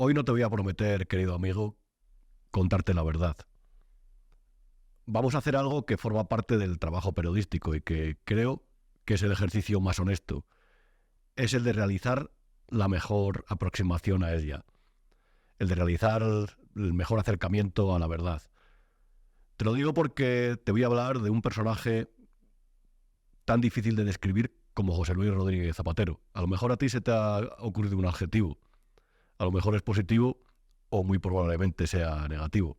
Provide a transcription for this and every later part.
Hoy no te voy a prometer, querido amigo, contarte la verdad. Vamos a hacer algo que forma parte del trabajo periodístico y que creo que es el ejercicio más honesto. Es el de realizar la mejor aproximación a ella. El de realizar el mejor acercamiento a la verdad. Te lo digo porque te voy a hablar de un personaje tan difícil de describir como José Luis Rodríguez Zapatero. A lo mejor a ti se te ha ocurrido un adjetivo. A lo mejor es positivo o muy probablemente sea negativo.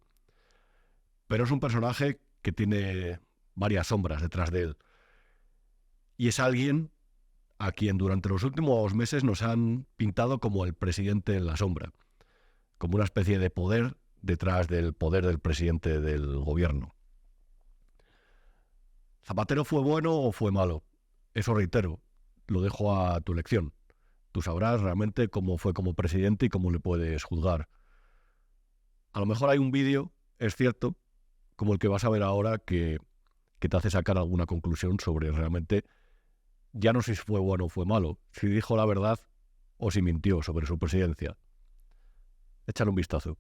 Pero es un personaje que tiene varias sombras detrás de él. Y es alguien a quien durante los últimos meses nos han pintado como el presidente en la sombra, como una especie de poder detrás del poder del presidente del gobierno. ¿Zapatero fue bueno o fue malo? Eso reitero, lo dejo a tu elección. Tú sabrás realmente cómo fue como presidente y cómo le puedes juzgar. A lo mejor hay un vídeo, es cierto, como el que vas a ver ahora, que te hace sacar alguna conclusión sobre realmente, ya no sé si fue bueno o fue malo, si dijo la verdad o si mintió sobre su presidencia. Échale un vistazo.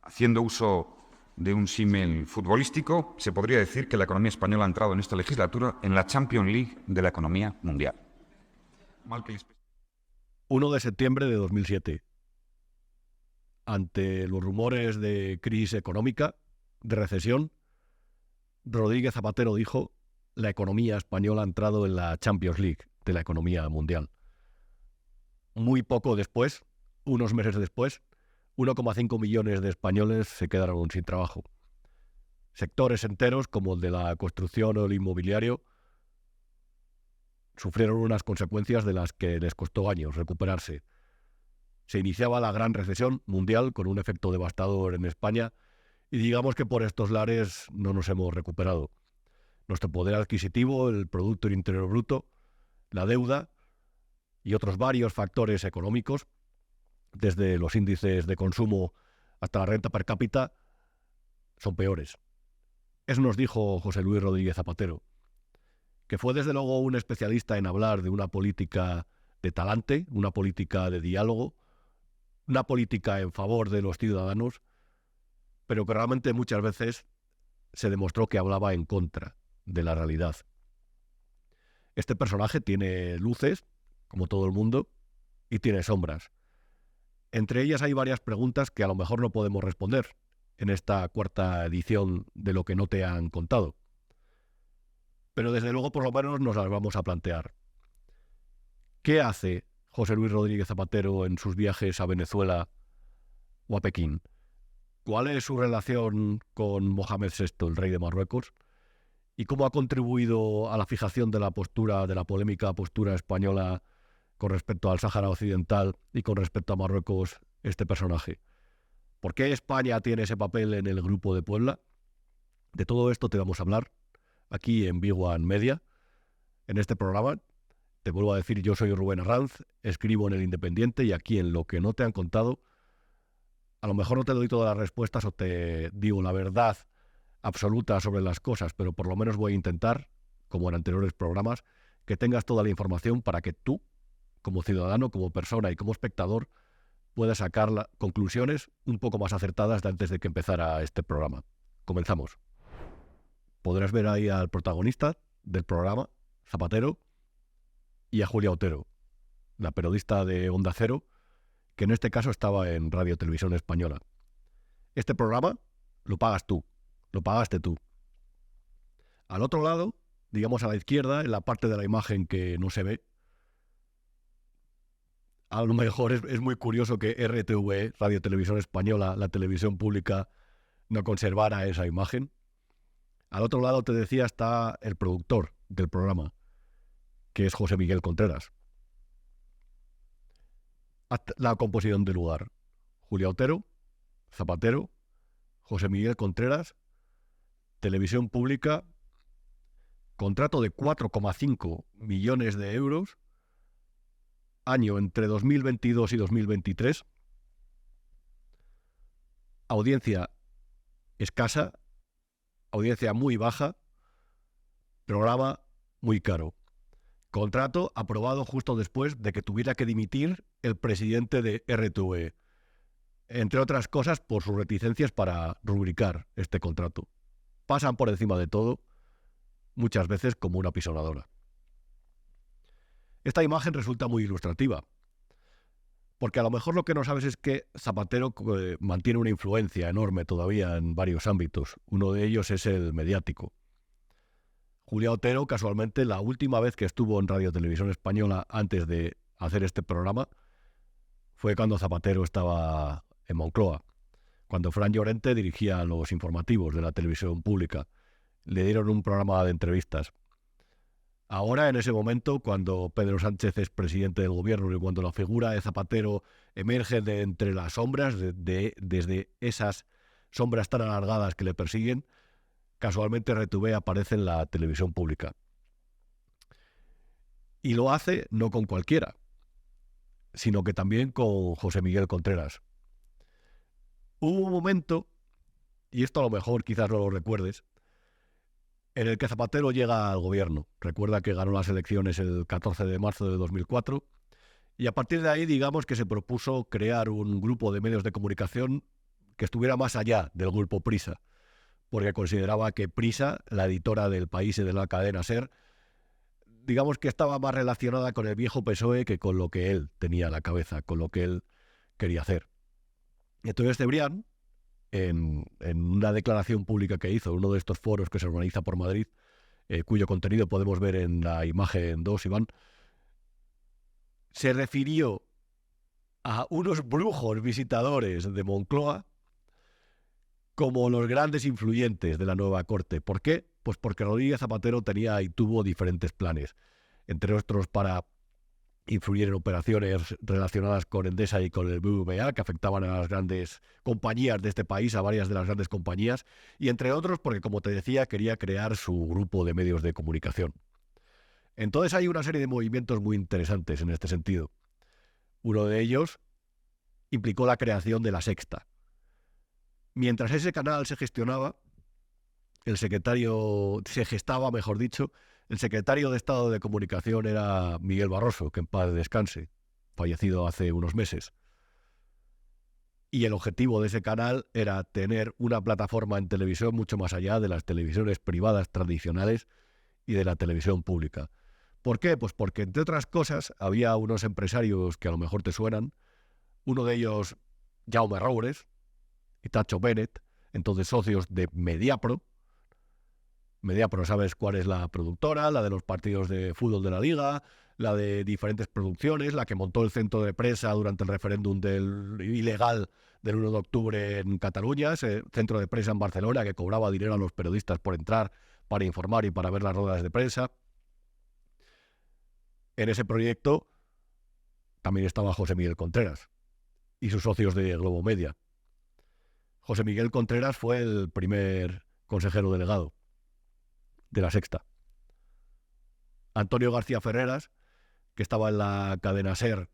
Haciendo uso de un símil futbolístico, se podría decir que la economía española ha entrado en esta legislatura en la Champions League de la economía mundial. 1 de septiembre de 2007. Ante los rumores de crisis económica, de recesión, Rodríguez Zapatero dijo: la economía española ha entrado en la Champions League de la economía mundial. Muy poco después, unos meses después, 1,5 millones de españoles se quedaron sin trabajo. Sectores enteros, como el de la construcción o el inmobiliario, sufrieron unas consecuencias de las que les costó años recuperarse. Se iniciaba la gran recesión mundial con un efecto devastador en España y digamos que por estos lares no nos hemos recuperado. Nuestro poder adquisitivo, el Producto Interior Bruto, la deuda y otros varios factores económicos, desde los índices de consumo hasta la renta per cápita, son peores. Eso nos dijo José Luis Rodríguez Zapatero, que fue desde luego un especialista en hablar de una política de talante, una política de diálogo, una política en favor de los ciudadanos, pero que realmente muchas veces se demostró que hablaba en contra de la realidad. Este personaje tiene luces, como todo el mundo, y tiene sombras. Entre ellas hay varias preguntas que a lo mejor no podemos responder en esta cuarta edición de Lo que no te han contado. Pero desde luego por lo menos nos las vamos a plantear. ¿Qué hace José Luis Rodríguez Zapatero en sus viajes a Venezuela o a Pekín? ¿Cuál es su relación con Mohamed VI, el rey de Marruecos? ¿Y cómo ha contribuido a la fijación de la postura, de la polémica postura española con respecto al Sáhara Occidental y con respecto a Marruecos este personaje? ¿Por qué España tiene ese papel en el Grupo de Puebla? De todo esto te vamos a hablar aquí en Big One Media, en este programa. Te vuelvo a decir, yo soy Rubén Arranz, escribo en El Independiente y aquí en Lo que no te han contado, a lo mejor no te doy todas las respuestas o te digo la verdad absoluta sobre las cosas, pero por lo menos voy a intentar, como en anteriores programas, que tengas toda la información para que tú, como ciudadano, como persona y como espectador, puedas sacar conclusiones un poco más acertadas de antes de que empezara este programa. Comenzamos. Podrás ver ahí al protagonista del programa, Zapatero, y a Julia Otero, la periodista de Onda Cero, que en este caso estaba en Radio Televisión Española. Este programa lo pagas tú, lo pagaste tú. Al otro lado, digamos a la izquierda, en la parte de la imagen que no se ve, a lo mejor es muy curioso que RTV, Radio Televisión Española, la televisión pública, no conservara esa imagen. Al otro lado, te decía, está el productor del programa, que es José Miguel Contreras. La composición del lugar: Julia Otero, Zapatero, José Miguel Contreras, televisión pública, contrato de 4,5 millones de euros, año entre 2022 y 2023, audiencia escasa, audiencia muy baja, programa muy caro. Contrato aprobado justo después de que tuviera que dimitir el presidente de RTV. entre otras cosas por sus reticencias para rubricar este contrato. Pasan por encima de todo, muchas veces como una pisonadora. Esta imagen resulta muy ilustrativa, porque a lo mejor lo que no sabes es que Zapatero mantiene una influencia enorme todavía en varios ámbitos. Uno de ellos es el mediático. Julia Otero, casualmente, la última vez que estuvo en Radio Televisión Española antes de hacer este programa fue cuando Zapatero estaba en Moncloa, cuando Fran Llorente dirigía los informativos de la televisión pública. Le dieron un programa de entrevistas. Ahora, en ese momento, cuando Pedro Sánchez es presidente del gobierno y cuando la figura de Zapatero emerge de entre las sombras, desde esas sombras tan alargadas que le persiguen, casualmente Retuvé aparece en la televisión pública. Y lo hace no con cualquiera, sino que también con José Miguel Contreras. Hubo un momento, y esto a lo mejor quizás no lo recuerdes, en el que Zapatero llega al gobierno. Recuerda que ganó las elecciones el 14 de marzo de 2004 y a partir de ahí digamos que se propuso crear un grupo de medios de comunicación que estuviera más allá del grupo Prisa, porque consideraba que Prisa, la editora del País y de la cadena SER, digamos que estaba más relacionada con el viejo PSOE que con lo que él tenía en la cabeza, con lo que él quería hacer. Entonces Cebrián, en una declaración pública que hizo, en uno de estos foros que se organiza por Madrid, cuyo contenido podemos ver en la imagen 2, Iván, se refirió a unos brujos visitadores de Moncloa como los grandes influyentes de la nueva corte. ¿Por qué? Pues porque Rodríguez Zapatero tenía y tuvo diferentes planes, entre otros para influir en operaciones relacionadas con Endesa y con el BBVA, que afectaban a las grandes compañías de este país, a varias de las grandes compañías, y entre otros porque, como te decía, quería crear su grupo de medios de comunicación. Entonces hay una serie de movimientos muy interesantes en este sentido. Uno de ellos implicó la creación de La Sexta. Mientras ese canal se gestaba, el secretario de Estado de Comunicación era Miguel Barroso, que en paz descanse, fallecido hace unos meses. Y el objetivo de ese canal era tener una plataforma en televisión mucho más allá de las televisiones privadas tradicionales y de la televisión pública. ¿Por qué? Pues porque, entre otras cosas, había unos empresarios que a lo mejor te suenan, uno de ellos, Jaume Roures y Tacho Bennett, entonces socios de Mediapro. Mediapro, ¿sabes cuál es la productora? La de los partidos de fútbol de la Liga, la de diferentes producciones, la que montó el centro de prensa durante el referéndum ilegal del 1 de octubre en Cataluña, ese centro de prensa en Barcelona que cobraba dinero a los periodistas por entrar, para informar y para ver las ruedas de prensa. En ese proyecto también estaba José Miguel Contreras y sus socios de Globo Media. José Miguel Contreras fue el primer consejero delegado de La Sexta. Antonio García Ferreras, que estaba en la cadena SER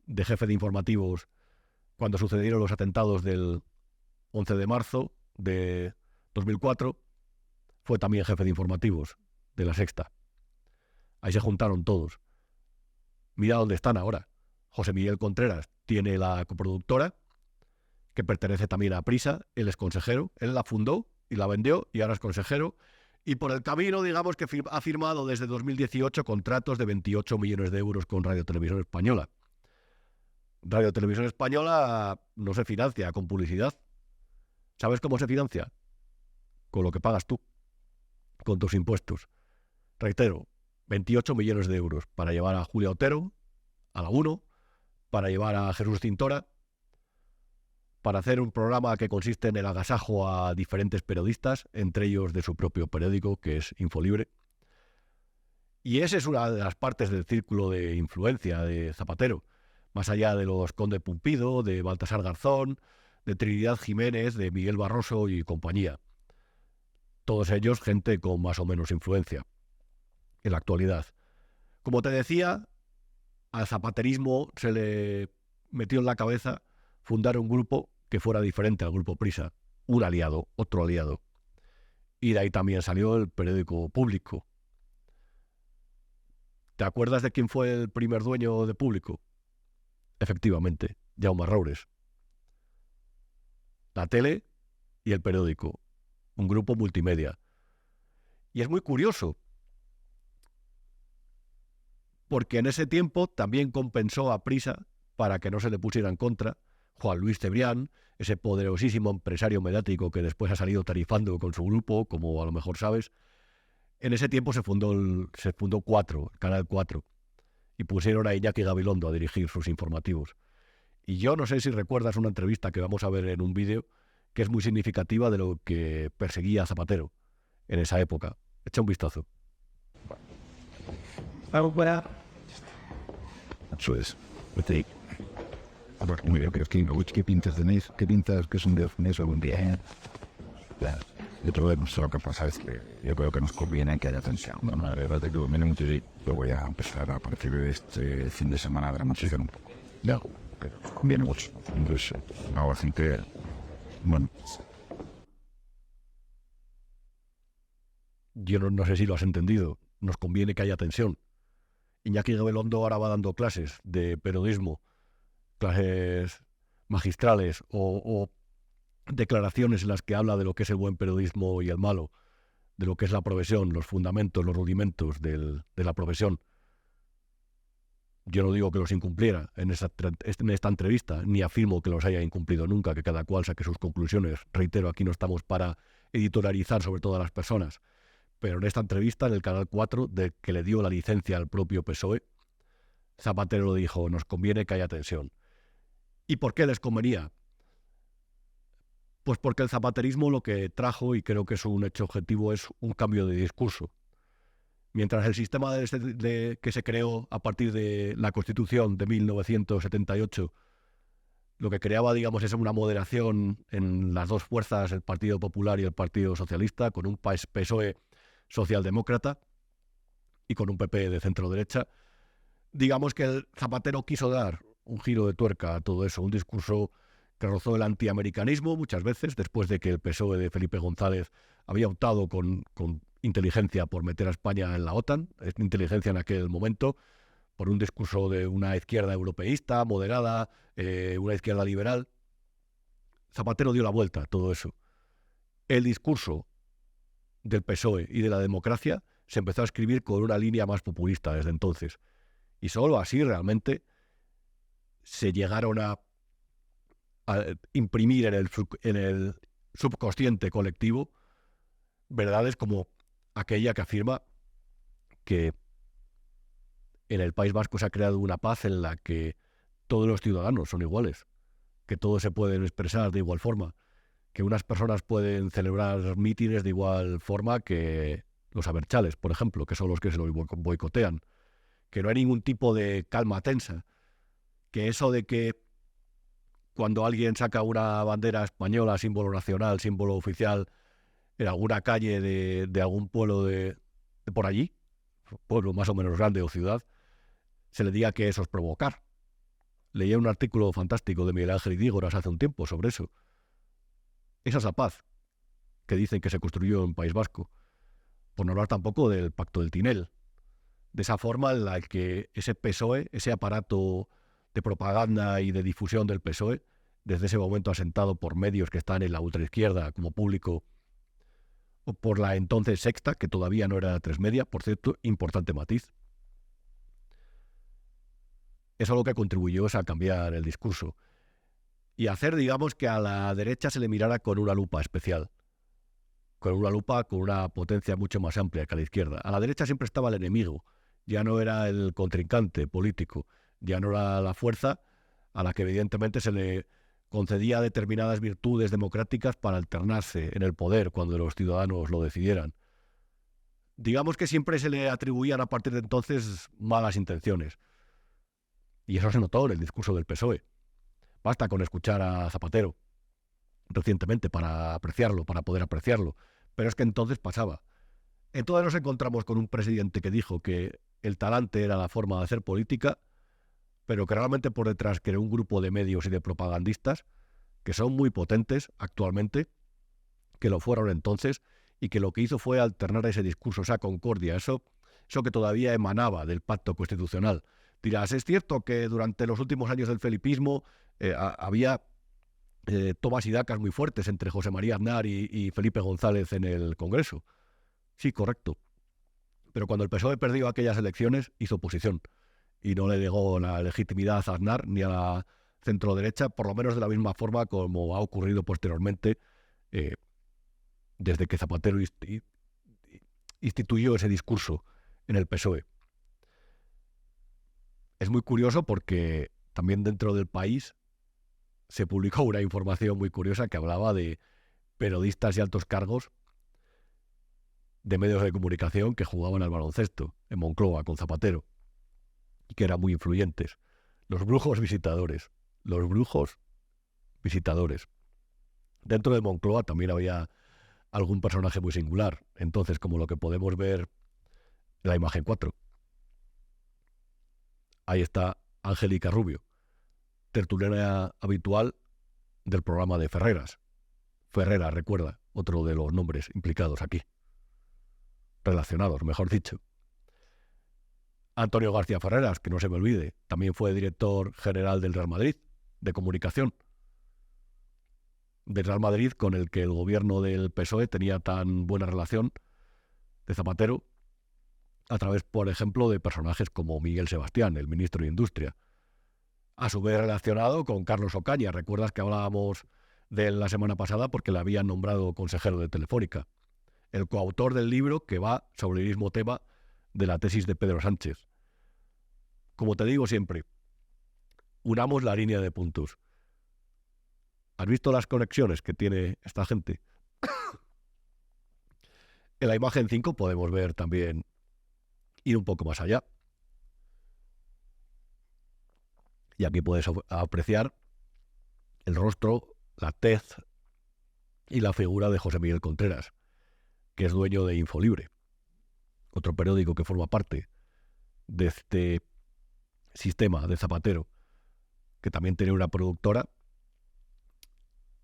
de jefe de informativos cuando sucedieron los atentados del 11 de marzo de 2004, fue también jefe de informativos de La Sexta. Ahí se juntaron todos. Mira dónde están ahora. José Miguel Contreras tiene la coproductora, que pertenece también a Prisa, él es consejero, él la fundó y la vendió y ahora es consejero. Y por el camino, digamos que ha firmado desde 2018 contratos de 28 millones de euros con Radio Televisión Española. Radio Televisión Española no se financia con publicidad. ¿Sabes cómo se financia? Con lo que pagas tú, con tus impuestos. Reitero, 28 millones de euros para llevar a Julia Otero, a la 1, para llevar a Jesús Cintora, para hacer un programa que consiste en el agasajo a diferentes periodistas, entre ellos de su propio periódico, que es Infolibre. Y esa es una de las partes del círculo de influencia de Zapatero, más allá de los Conde Pumpido, de Baltasar Garzón, de Trinidad Jiménez, de Miguel Barroso y compañía. Todos ellos gente con más o menos influencia en la actualidad. Como te decía, al zapaterismo se le metió en la cabeza fundar un grupo que fuera diferente al grupo Prisa, un aliado, otro aliado. Y de ahí también salió el periódico Público. ¿Te acuerdas de quién fue el primer dueño de Público? Efectivamente, Jaume Roures. la tele y el periódico, un grupo multimedia. Y es muy curioso, porque en ese tiempo también compensó a Prisa para que no se le pusiera en contra Juan Luis Cebrián, ese poderosísimo empresario mediático que después ha salido tarifando con su grupo, como a lo mejor sabes. En ese tiempo se fundó el Canal 4, y pusieron a Iñaki Gabilondo a dirigir sus informativos. Y yo no sé si recuerdas una entrevista que vamos a ver en un vídeo que es muy significativa de lo que perseguía a Zapatero en esa época. Echa un vistazo. Eso es. Muy bien, ¿qué pintas tenéis? ¿Qué pintas que son de algún día? Yo todo lo que pasa es que yo creo que nos conviene que haya tensión. No, la verdad es que conviene mucho y yo voy a empezar a partir de este fin de semana a dramatizar un poco. No, pero conviene mucho. Entonces, hago gente, bueno. Yo no sé si lo has entendido. Nos conviene que haya tensión. Iñaki Gabilondo ahora va dando clases de periodismo, clases magistrales o declaraciones en las que habla de lo que es el buen periodismo y el malo, de lo que es la profesión, los fundamentos, los rudimentos de la profesión. Yo no digo que los incumpliera en esta entrevista, ni afirmo que los haya incumplido nunca, que cada cual saque sus conclusiones. Reitero, aquí no estamos para editorializar sobre todas las personas. Pero en esta entrevista, en el Canal 4, de que le dio la licencia al propio PSOE, Zapatero dijo, nos conviene que haya tensión. ¿Y por qué les convenía? Pues porque el zapaterismo lo que trajo, y creo que es un hecho objetivo, es un cambio de discurso. Mientras el sistema que se creó a partir de la Constitución de 1978, lo que creaba, digamos, es una moderación en las dos fuerzas, el Partido Popular y el Partido Socialista, con un PSOE socialdemócrata y con un PP de centro-derecha. Digamos que el Zapatero quiso dar un giro de tuerca a todo eso, un discurso que rozó el antiamericanismo muchas veces, después de que el PSOE de Felipe González había optado con inteligencia por meter a España en la OTAN, inteligencia en aquel momento, por un discurso de una izquierda europeísta, moderada, una izquierda liberal. Zapatero dio la vuelta a todo eso. El discurso del PSOE y de la democracia se empezó a escribir con una línea más populista desde entonces. Y solo así realmente se llegaron a imprimir en el subconsciente colectivo verdades como aquella que afirma que en el País Vasco se ha creado una paz en la que todos los ciudadanos son iguales, que todos se pueden expresar de igual forma, que unas personas pueden celebrar mítines de igual forma que los abertzales, por ejemplo, que son los que se lo boicotean, que no hay ningún tipo de calma tensa, que eso de que cuando alguien saca una bandera española, símbolo nacional, símbolo oficial, en alguna calle de algún pueblo de por allí, pueblo más o menos grande o ciudad, se le diga que eso es provocar. Leía un artículo fantástico de Miguel Ángel Idígoras hace un tiempo sobre eso. Esa es la paz que dicen que se construyó en País Vasco. Por no hablar tampoco del Pacto del Tinel. De esa forma en la que ese PSOE, ese aparato de propaganda y de difusión del PSOE, desde ese momento asentado por medios que están en la ultraizquierda como Público, o por la entonces Sexta, que todavía no era Tres Media, por cierto, importante matiz. Eso es lo que contribuyó a cambiar el discurso y hacer, digamos, que a la derecha se le mirara con una lupa especial, con una lupa con una potencia mucho más amplia que a la izquierda. A la derecha siempre estaba el enemigo, ya no era el contrincante político, ya no era la fuerza a la que evidentemente se le concedía determinadas virtudes democráticas para alternarse en el poder cuando los ciudadanos lo decidieran. Digamos que siempre se le atribuían a partir de entonces malas intenciones. Y eso se notó en el discurso del PSOE. Basta con escuchar a Zapatero recientemente para apreciarlo, para poder apreciarlo. Pero es que entonces pasaba. Entonces nos encontramos con un presidente que dijo que el talante era la forma de hacer política, pero que realmente por detrás creó un grupo de medios y de propagandistas que son muy potentes actualmente, que lo fueron entonces, y que lo que hizo fue alternar ese discurso, esa concordia, eso que todavía emanaba del pacto constitucional. Dirás, es cierto que durante los últimos años del felipismo había tomas y dacas muy fuertes entre José María Aznar y Felipe González en el Congreso. Sí, correcto. Pero cuando el PSOE perdió aquellas elecciones, hizo oposición y no le llegó la legitimidad a Aznar ni a la centroderecha, por lo menos de la misma forma como ha ocurrido posteriormente desde que Zapatero instituyó ese discurso en el PSOE. Es muy curioso porque también dentro del país se publicó una información muy curiosa que hablaba de periodistas y altos cargos de medios de comunicación que jugaban al baloncesto en Moncloa con Zapatero y que eran muy influyentes. Los brujos visitadores. Los brujos visitadores. Dentro de Moncloa también había algún personaje muy singular. Entonces, como lo que podemos ver en la imagen 4. Ahí está Angélica Rubio, tertuliana habitual del programa de Ferreras. Ferreras, recuerda, otro de los nombres implicados aquí. Relacionados, mejor dicho. Antonio García Ferreras, que no se me olvide, también fue director general del Real Madrid, de comunicación. Del Real Madrid, con el que el gobierno del PSOE tenía tan buena relación, de Zapatero, a través, por ejemplo, de personajes como Miguel Sebastián, el ministro de Industria. A su vez relacionado con Carlos Ocaña. ¿Recuerdas que hablábamos de él la semana pasada porque le habían nombrado consejero de Telefónica? El coautor del libro que va sobre el mismo tema de la tesis de Pedro Sánchez. Como te digo siempre, unamos la línea de puntos. ¿Has visto las conexiones que tiene esta gente? En la imagen 5 podemos ver también, ir un poco más allá. Y aquí puedes apreciar el rostro, la tez y la figura de José Miguel Contreras, que es dueño de Infolibre, otro periódico que forma parte de este sistema de Zapatero, que también tiene una productora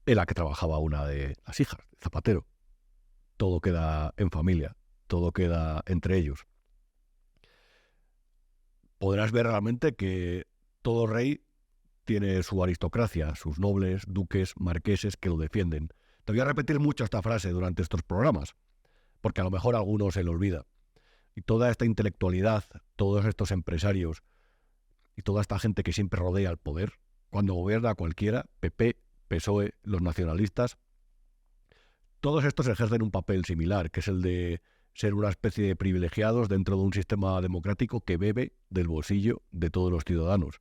en la que trabajaba una de las hijas de Zapatero. Todo queda en familia, todo queda entre ellos. Podrás ver realmente que todo rey tiene su aristocracia, sus nobles, duques, marqueses que lo defienden. Te voy a repetir mucho esta frase durante estos programas, porque a lo mejor a algunos se le olvida. Y toda esta intelectualidad, todos estos empresarios y toda esta gente que siempre rodea al poder, cuando gobierna cualquiera, PP, PSOE, los nacionalistas, todos estos ejercen un papel similar, que es el de ser una especie de privilegiados dentro de un sistema democrático que bebe del bolsillo de todos los ciudadanos.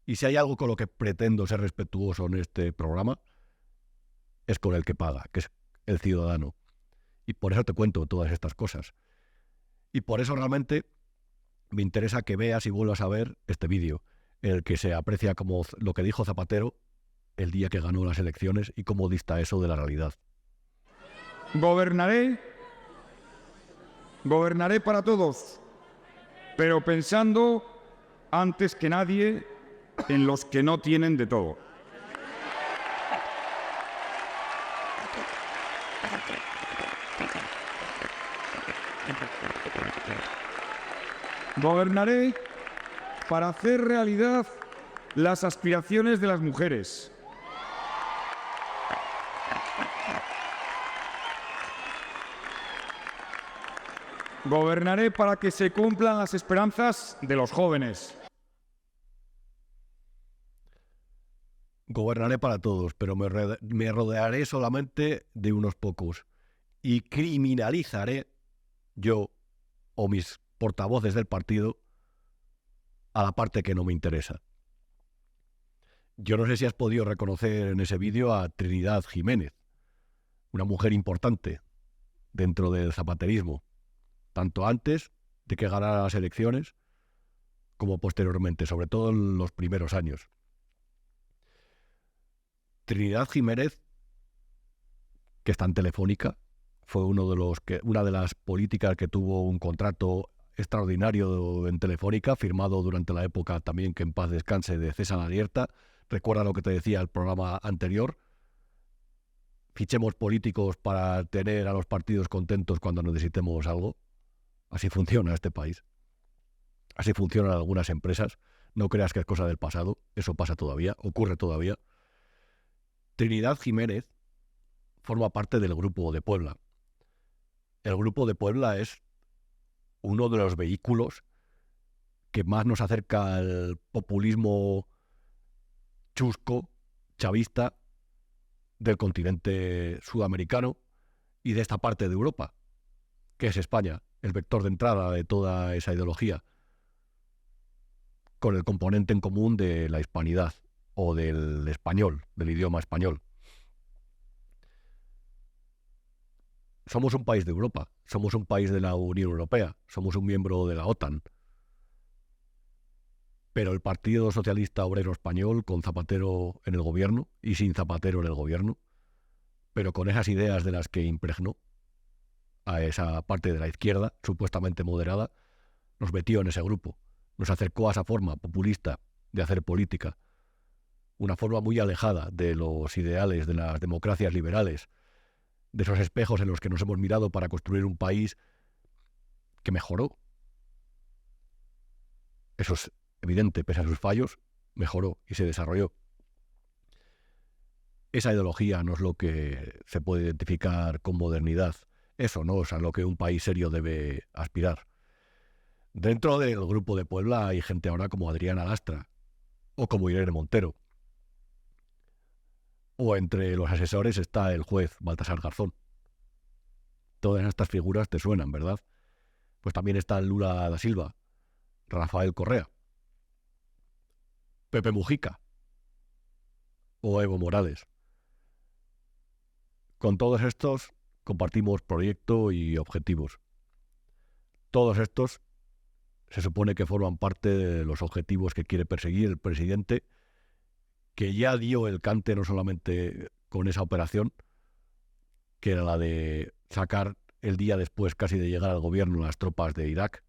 Y si hay algo con lo que pretendo ser respetuoso en este programa, es con el que paga, que es el ciudadano. Y por eso te cuento todas estas cosas. Y por eso realmente me interesa que veas y vuelvas a ver este vídeo, en el que se aprecia como lo que dijo Zapatero el día que ganó las elecciones y cómo dista eso de la realidad. Gobernaré para todos, pero pensando antes que nadie en los que no tienen de todo. Gobernaré para hacer realidad las aspiraciones de las mujeres. Gobernaré para que se cumplan las esperanzas de los jóvenes. Gobernaré para todos, pero me rodearé solamente de unos pocos. Y criminalizaré yo o mis portavoces del partido a la parte que no me interesa. Yo no sé si has podido reconocer en ese vídeo a Trinidad Jiménez, una mujer importante dentro del zapaterismo, tanto antes de que ganara las elecciones como posteriormente, sobre todo en los primeros años. Trinidad Jiménez, que está en Telefónica, fue una de las políticas que tuvo un contrato extraordinario en Telefónica, firmado durante la época también, que en paz descanse, de César Alierta. Recuerda lo que te decía el programa anterior. Fichemos políticos para tener a los partidos contentos cuando necesitemos algo. Así funciona este país. Así funcionan algunas empresas. No creas que es cosa del pasado. Eso pasa todavía, ocurre todavía. Trinidad Jiménez forma parte del Grupo de Puebla. El Grupo de Puebla es uno de los vehículos que más nos acerca al populismo chusco, chavista, del continente sudamericano y de esta parte de Europa, que es España, el vector de entrada de toda esa ideología, con el componente en común de la hispanidad o del español, del idioma español. Somos un país de Europa, somos un país de la Unión Europea, somos un miembro de la OTAN. Pero el Partido Socialista Obrero Español, con Zapatero en el gobierno y sin Zapatero en el gobierno, pero con esas ideas de las que impregnó a esa parte de la izquierda, supuestamente moderada, nos metió en ese grupo, nos acercó a esa forma populista de hacer política, una forma muy alejada de los ideales de las democracias liberales, de esos espejos en los que nos hemos mirado para construir un país que mejoró. Eso es evidente, pese a sus fallos, mejoró y se desarrolló. Esa ideología no es lo que se puede identificar con modernidad. Eso no es a lo que un país serio debe aspirar. Dentro del Grupo de Puebla hay gente ahora como Adriana Lastra o como Irene Montero. O entre los asesores está el juez Baltasar Garzón. Todas estas figuras te suenan, ¿verdad? Pues también está Lula da Silva, Rafael Correa, Pepe Mujica o Evo Morales. Con todos estos compartimos proyecto y objetivos. Todos estos se supone que forman parte de los objetivos que quiere perseguir el presidente, que ya dio el cante no solamente con esa operación, que era la de sacar el día después casi de llegar al gobierno las tropas de Irak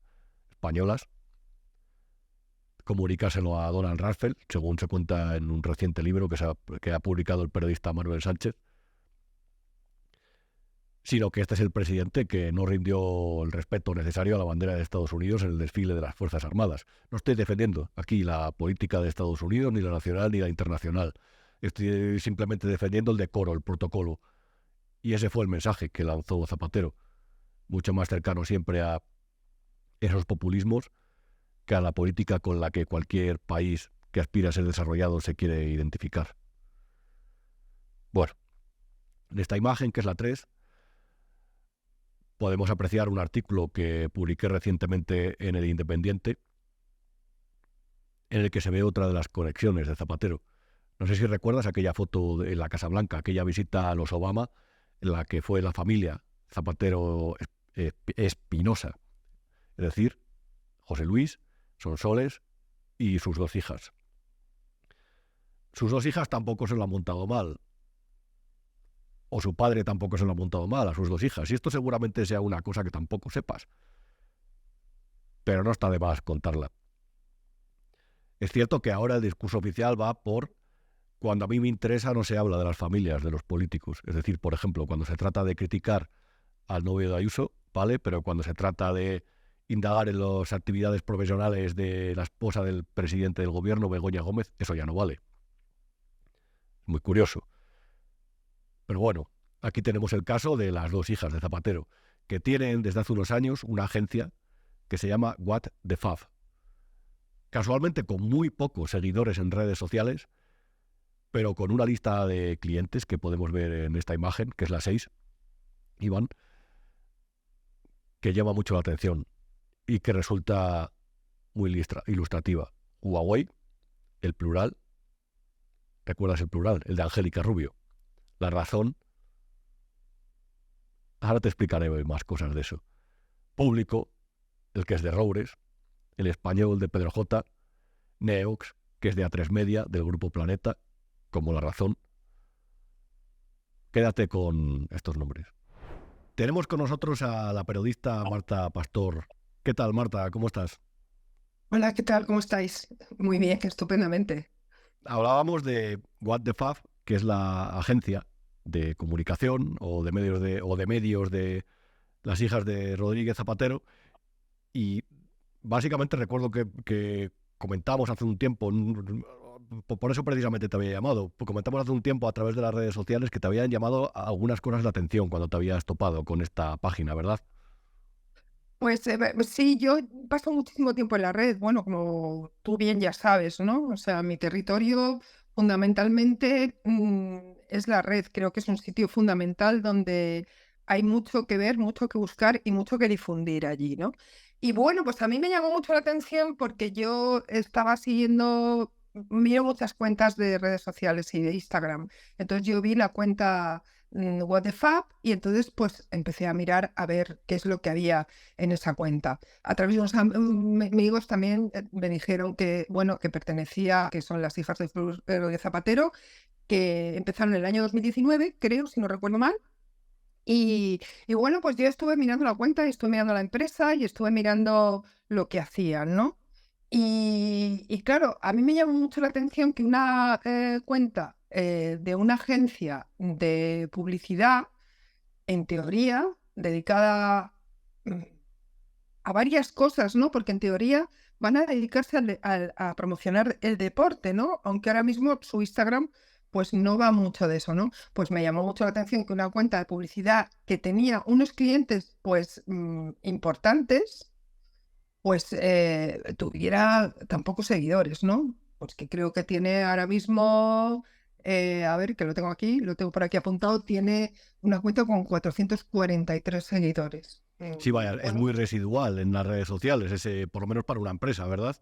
españolas, comunicárselo a Donald Rumsfeld, según se cuenta en un reciente libro que ha publicado el periodista Manuel Sánchez, sino que este es el presidente que no rindió el respeto necesario a la bandera de Estados Unidos en el desfile de las Fuerzas Armadas. No estoy defendiendo aquí la política de Estados Unidos, ni la nacional ni la internacional. Estoy simplemente defendiendo el decoro, el protocolo. Y ese fue el mensaje que lanzó Zapatero, mucho más cercano siempre a esos populismos que a la política con la que cualquier país que aspira a ser desarrollado se quiere identificar. Bueno, en esta imagen, que es la 3, podemos apreciar un artículo que publiqué recientemente en El Independiente, en el que se ve otra de las conexiones de Zapatero. No sé si recuerdas aquella foto en la Casa Blanca, aquella visita a los Obama, en la que fue la familia Zapatero Espinosa, es decir, José Luis, Sonsoles y sus 2 hijas. Sus 2 hijas tampoco se lo han montado mal, o su padre tampoco se lo ha montado mal a sus 2 hijas, y esto seguramente sea una cosa que tampoco sepas, pero no está de más contarla. Es cierto que ahora el discurso oficial va por: cuando a mí me interesa no se habla de las familias de los políticos. Es decir, por ejemplo, cuando se trata de criticar al novio de Ayuso, ¿vale? Pero cuando se trata de indagar en las actividades profesionales de la esposa del presidente del gobierno, Begoña Gómez, eso ya no vale. Muy curioso. Pero bueno, aquí tenemos el caso de las 2 hijas de Zapatero, que tienen desde hace unos años una agencia que se llama What the Fuck. Casualmente con muy pocos seguidores en redes sociales, pero con una lista de clientes que podemos ver en esta imagen, que es la 6, Iván, que llama mucho la atención y que resulta muy ilustrativa. Huawei, el plural, ¿recuerdas el plural? El de Angélica Rubio. La Razón, ahora te explicaré más cosas de eso. Público, el que es de Roures, El Español de Pedro J, Neox, que es de A3 Media, del Grupo Planeta, como La Razón. Quédate con estos nombres. Tenemos con nosotros a la periodista Marta Pastor. ¿Qué tal, Marta? ¿Cómo estás? Hola, ¿qué tal? ¿Cómo estáis? Muy bien, estupendamente. Hablábamos de What the Fuck, que es la agencia de comunicación o de medios de las hijas de Rodríguez Zapatero, y básicamente recuerdo que comentamos hace un tiempo, por eso precisamente te había llamado. Comentamos hace un tiempo a través de las redes sociales que te habían llamado a algunas cosas la atención cuando te habías topado con esta página, ¿verdad? Pues sí, yo paso muchísimo tiempo en la red, bueno, como tú bien ya sabes, ¿no? O sea, mi territorio fundamentalmente es la red, creo que es un sitio fundamental donde hay mucho que ver, mucho que buscar y mucho que difundir allí, ¿no? Y bueno, pues a mí me llamó mucho la atención porque yo estaba siguiendo, miro muchas cuentas de redes sociales y de Instagram, entonces yo vi la cuenta What the Fab y entonces pues empecé a mirar a ver qué es lo que había en esa cuenta. A través de unos amigos también me dijeron que, bueno, que pertenecía, que son las hijas de Rodríguez Zapatero, que empezaron en el año 2019, creo, si no recuerdo mal. Y bueno, pues yo estuve mirando la cuenta, y estuve mirando la empresa y estuve mirando lo que hacían, ¿no? Y claro, a mí me llamó mucho la atención que una cuenta de una agencia de publicidad, en teoría, dedicada mm, a varias cosas, ¿no? Porque en teoría van a dedicarse a promocionar el deporte, ¿no? Aunque ahora mismo su Instagram pues no va mucho de eso, ¿no? Pues me llamó mucho la atención que una cuenta de publicidad que tenía unos clientes pues importantes, pues tuviera tan pocos seguidores, ¿no? Pues que creo que tiene ahora mismo, a ver, que lo tengo aquí, lo tengo por aquí apuntado, tiene una cuenta con 443 seguidores. Sí, vaya, es Bueno, muy residual en las redes sociales, ese, por lo menos para una empresa, ¿verdad?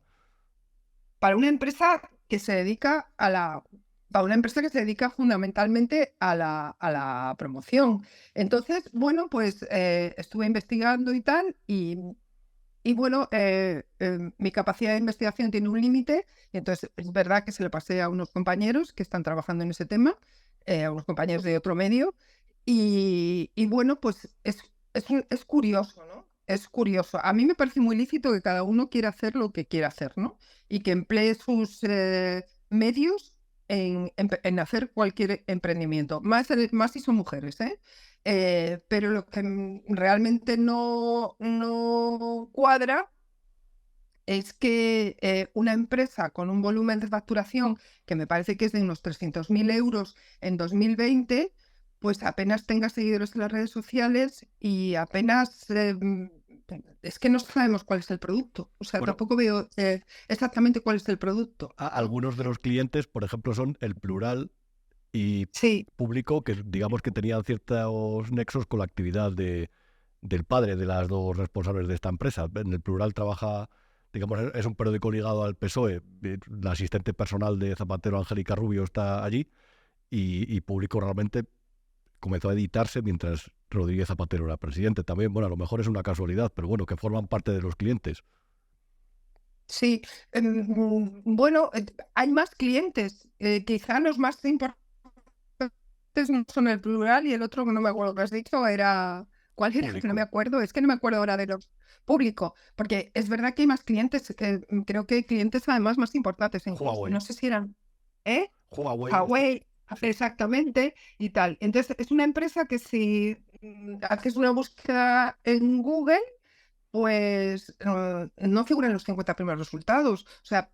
para una empresa que se dedica para una empresa que se dedica fundamentalmente a la promoción. Entonces, bueno, pues estuve investigando y tal, y bueno, mi capacidad de investigación tiene un límite, y entonces es verdad que se lo pasé a unos compañeros que están trabajando en ese tema, a unos compañeros de otro medio, y bueno, pues es curioso, ¿no? Es curioso. A mí me parece muy lícito que cada uno quiera hacer lo que quiera hacer, ¿no? Y que emplee sus medios en hacer cualquier emprendimiento, más si son mujeres, ¿eh? Pero lo que realmente no cuadra es que una empresa con un volumen de facturación que me parece que es de unos 300.000 euros en 2020, pues apenas tenga seguidores en las redes sociales y apenas... es que no sabemos cuál es el producto. O sea, Bueno, tampoco veo exactamente cuál es el producto. algunos de los clientes, por ejemplo, son El Plural y Sí, Público, que digamos que tenían ciertos nexos con la actividad del padre de las dos responsables de esta empresa. En El Plural trabaja, digamos, es un periódico ligado al PSOE. La asistente personal de Zapatero, Angélica Rubio, está allí y Público realmente comenzó a editarse mientras Rodríguez Zapatero era presidente. También, bueno, a lo mejor es una casualidad, pero bueno, que forman parte de los clientes. sí. Bueno, hay más clientes. Quizá los más importantes no son El Plural y el otro que no me acuerdo que has dicho era... ¿Cuál era? Que no me Público. acuerdo. Es que no me acuerdo ahora de los público. Porque es verdad que hay más clientes. Creo que hay clientes además más importantes incluso. Huawei. No sé si eran... ¿Eh? Huawei. Huawei, exactamente, y tal. Entonces, es una empresa que si haces una búsqueda en Google, pues no figuran los 50 primeros resultados. O sea,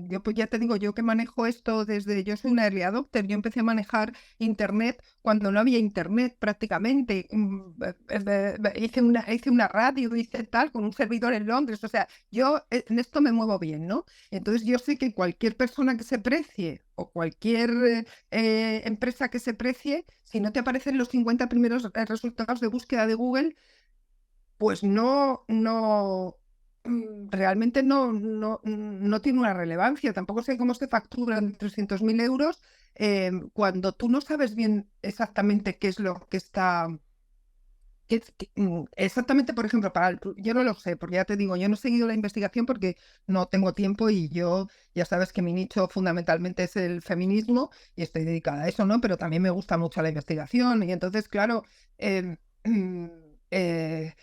yo pues ya te digo, yo que manejo esto yo soy una early adopter, yo empecé a manejar Internet cuando no había Internet prácticamente. Hice una radio, hice tal, con un servidor en Londres. O sea, yo en esto me muevo bien, ¿no? Entonces yo sé que cualquier persona que se precie o cualquier empresa que se precie, si no te aparecen los 50 primeros resultados de búsqueda de Google, pues realmente no tiene una relevancia. Tampoco sé cómo se facturan 300.000 euros cuando tú no sabes bien exactamente qué es lo que está... exactamente, por ejemplo, yo no lo sé, porque ya te digo, yo no he seguido la investigación porque no tengo tiempo y yo, ya sabes que mi nicho fundamentalmente es el feminismo y estoy dedicada a eso, ¿no? Pero también me gusta mucho la investigación y entonces, claro, eh, eh,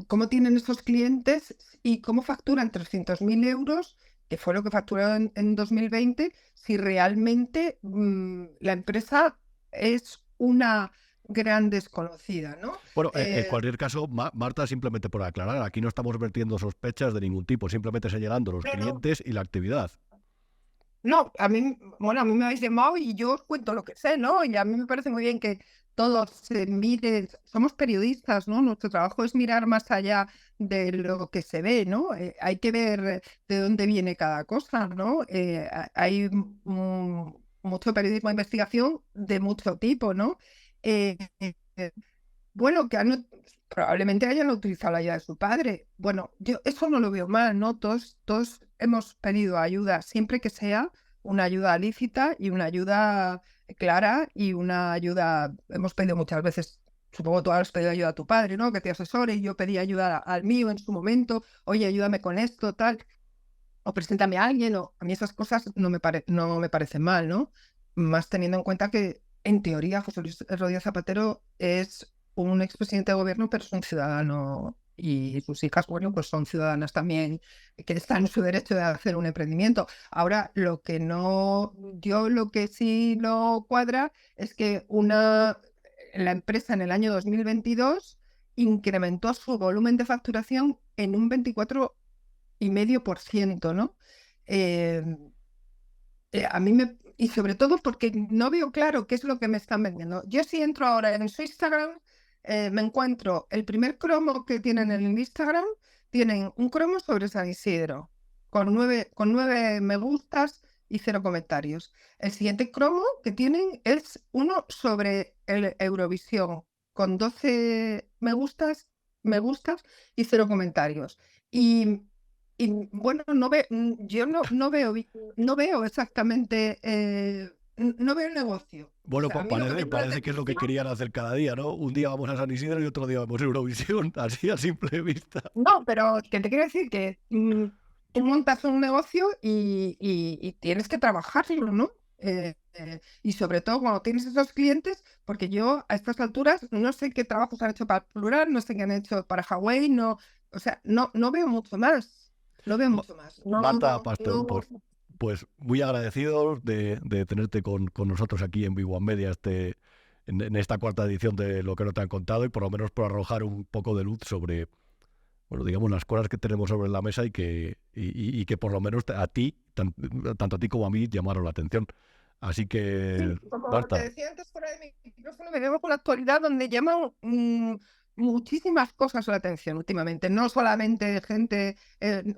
cómo tienen esos clientes y cómo facturan 300.000 euros, que fue lo que facturaron en 2020, si realmente la empresa es una gran desconocida, ¿no? Bueno, en cualquier caso, Marta, simplemente por aclarar, aquí no estamos vertiendo sospechas de ningún tipo, simplemente señalando los No, no, clientes y la actividad. No, a mí me habéis llamado y yo os cuento lo que sé, ¿no? Y a mí me parece muy bien que todos se miren, somos periodistas, ¿no? Nuestro trabajo es mirar más allá de lo que se ve, ¿no? Hay que ver de dónde viene cada cosa, ¿no? Hay mucho periodismo de investigación de mucho tipo, ¿no? Eh, eh, bueno, probablemente hayan utilizado la ayuda de su padre. Bueno, yo eso no lo veo mal, ¿no? Todos hemos pedido ayuda, siempre que sea una ayuda lícita y una ayuda clara y una ayuda, hemos pedido muchas veces, supongo tú has pedido ayuda a tu padre, ¿no? Que te asesore, y yo pedí ayuda al mío en su momento, oye, ayúdame con esto, tal, o preséntame a alguien, o a mí esas cosas no me parecen mal, ¿no? Más teniendo en cuenta que, en teoría, José Luis Rodríguez Zapatero es un expresidente de gobierno, pero es un ciudadano y sus hijas, bueno, pues son ciudadanas también que están en su derecho de hacer un emprendimiento. Ahora, lo que sí no cuadra es que la empresa en el año 2022 incrementó su volumen de facturación en un 24,5%, ¿no? Eh, y sobre todo porque no veo claro qué es lo que me están vendiendo. Yo si entro ahora en su Instagram, me encuentro el primer cromo que tienen en el Instagram, tienen un cromo sobre San Isidro, con nueve me gustas y 0 comentarios. El siguiente cromo que tienen es uno sobre el Eurovisión, con 12 me gustas y 0 comentarios. Y bueno, yo no veo exactamente, no veo el negocio. O Bueno, sea, a mí lo que me parece parece que es lo que no, querían hacer cada día, ¿no? Un día vamos a San Isidro y otro día vamos a Eurovisión, así a simple vista. no, pero que te quiero decir que tú montas un negocio y tienes que trabajarlo, ¿no? Y sobre todo cuando tienes esos clientes, porque yo a estas alturas no sé qué trabajos han hecho para Plural, no sé qué han hecho para Huawei, no, o sea, no veo mucho más, no veo Ma- mucho más. No, Marta no, Pastor, no. pues muy agradecidos de tenerte con nosotros aquí en Big One Media en esta cuarta edición de Lo que no te han contado y por lo menos por arrojar un poco de luz sobre, bueno, digamos, las cosas que tenemos sobre la mesa y que por lo menos a ti, tanto a ti como a mí, llamaron la atención. Así que, Sí, como te Marta, decía antes fuera de mi micrófono, me veo con la actualidad donde llaman muchísimas cosas la atención últimamente. No solamente gente,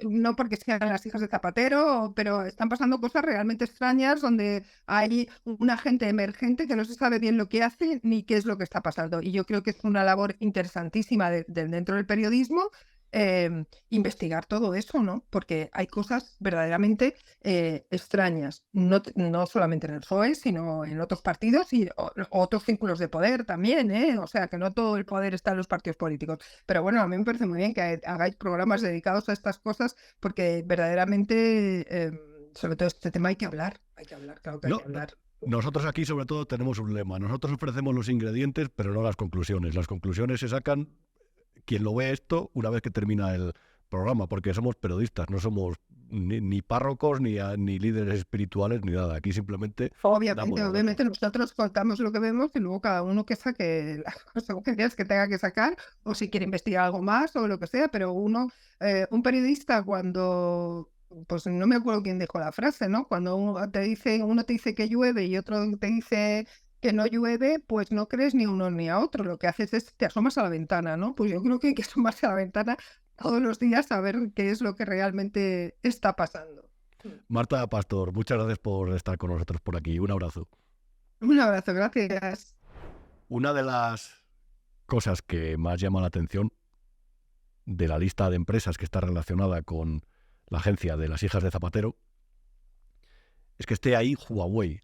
no porque sean las hijas de Zapatero, pero están pasando cosas realmente extrañas donde hay una gente emergente que no se sabe bien lo que hace ni qué es lo que está pasando. Y yo creo que es una labor interesantísima dentro del periodismo. Investigar todo eso, ¿no? Porque hay cosas verdaderamente extrañas, no solamente en el PSOE, sino en otros partidos y otros círculos de poder también, ¿eh? O sea, que no todo el poder está en los partidos políticos. Pero bueno, a mí me parece muy bien que hagáis programas dedicados a estas cosas, porque verdaderamente, sobre todo este tema hay que hablar, claro que hay no, que hablar. nosotros aquí sobre todo tenemos un lema. Nosotros ofrecemos los ingredientes, pero no las conclusiones. Las conclusiones se sacan quien lo ve esto una vez que termina el programa, porque somos periodistas, no somos ni párrocos, ni líderes espirituales, ni nada. Aquí simplemente damos los datos. Obviamente nosotros contamos lo que vemos y luego cada uno que saque las consecuencias que tenga que sacar, o si quiere investigar algo más o lo que sea, pero un periodista cuando, pues no me acuerdo quién dijo la frase, ¿no? Cuando uno te dice que llueve y otro te dice que no llueve, pues no crees ni a uno ni a otro, lo que haces es te asomas a la ventana, ¿no? Pues yo creo que hay que asomarse a la ventana todos los días a ver qué es lo que realmente está pasando. Marta Pastor, muchas gracias por estar con nosotros por aquí. Un abrazo. Un abrazo, gracias. Una de las cosas que más llama la atención de la lista de empresas que está relacionada con la agencia de las hijas de Zapatero es que esté ahí Huawei,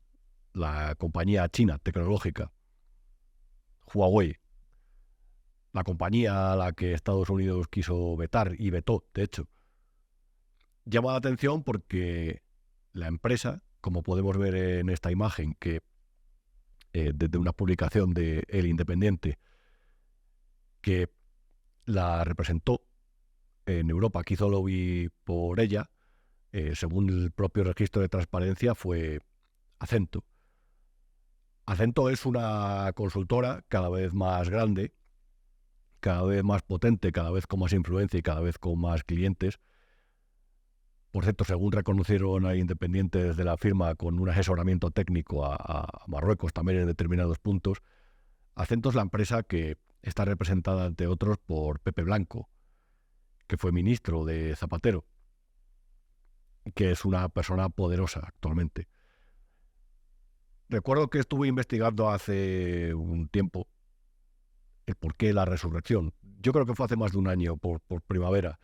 la compañía china tecnológica. Huawei, la compañía a la que Estados Unidos quiso vetar y vetó, de hecho. Llama la atención porque la empresa, como podemos ver en esta imagen, que desde una publicación de El Independiente, que la representó en Europa, que hizo lobby por ella, según el propio registro de transparencia, fue Acento. Acento es una consultora cada vez más grande, cada vez más potente, cada vez con más influencia y cada vez con más clientes, Por cierto, según reconocieron a Independiente desde la firma con un asesoramiento técnico a Marruecos también en determinados puntos, Acento es la empresa que está representada, entre otros, por Pepe Blanco, que fue ministro de Zapatero, que es una persona poderosa actualmente. Recuerdo que estuve investigando hace un tiempo el porqué de la resurrección. Yo creo que fue hace más de un año, por primavera,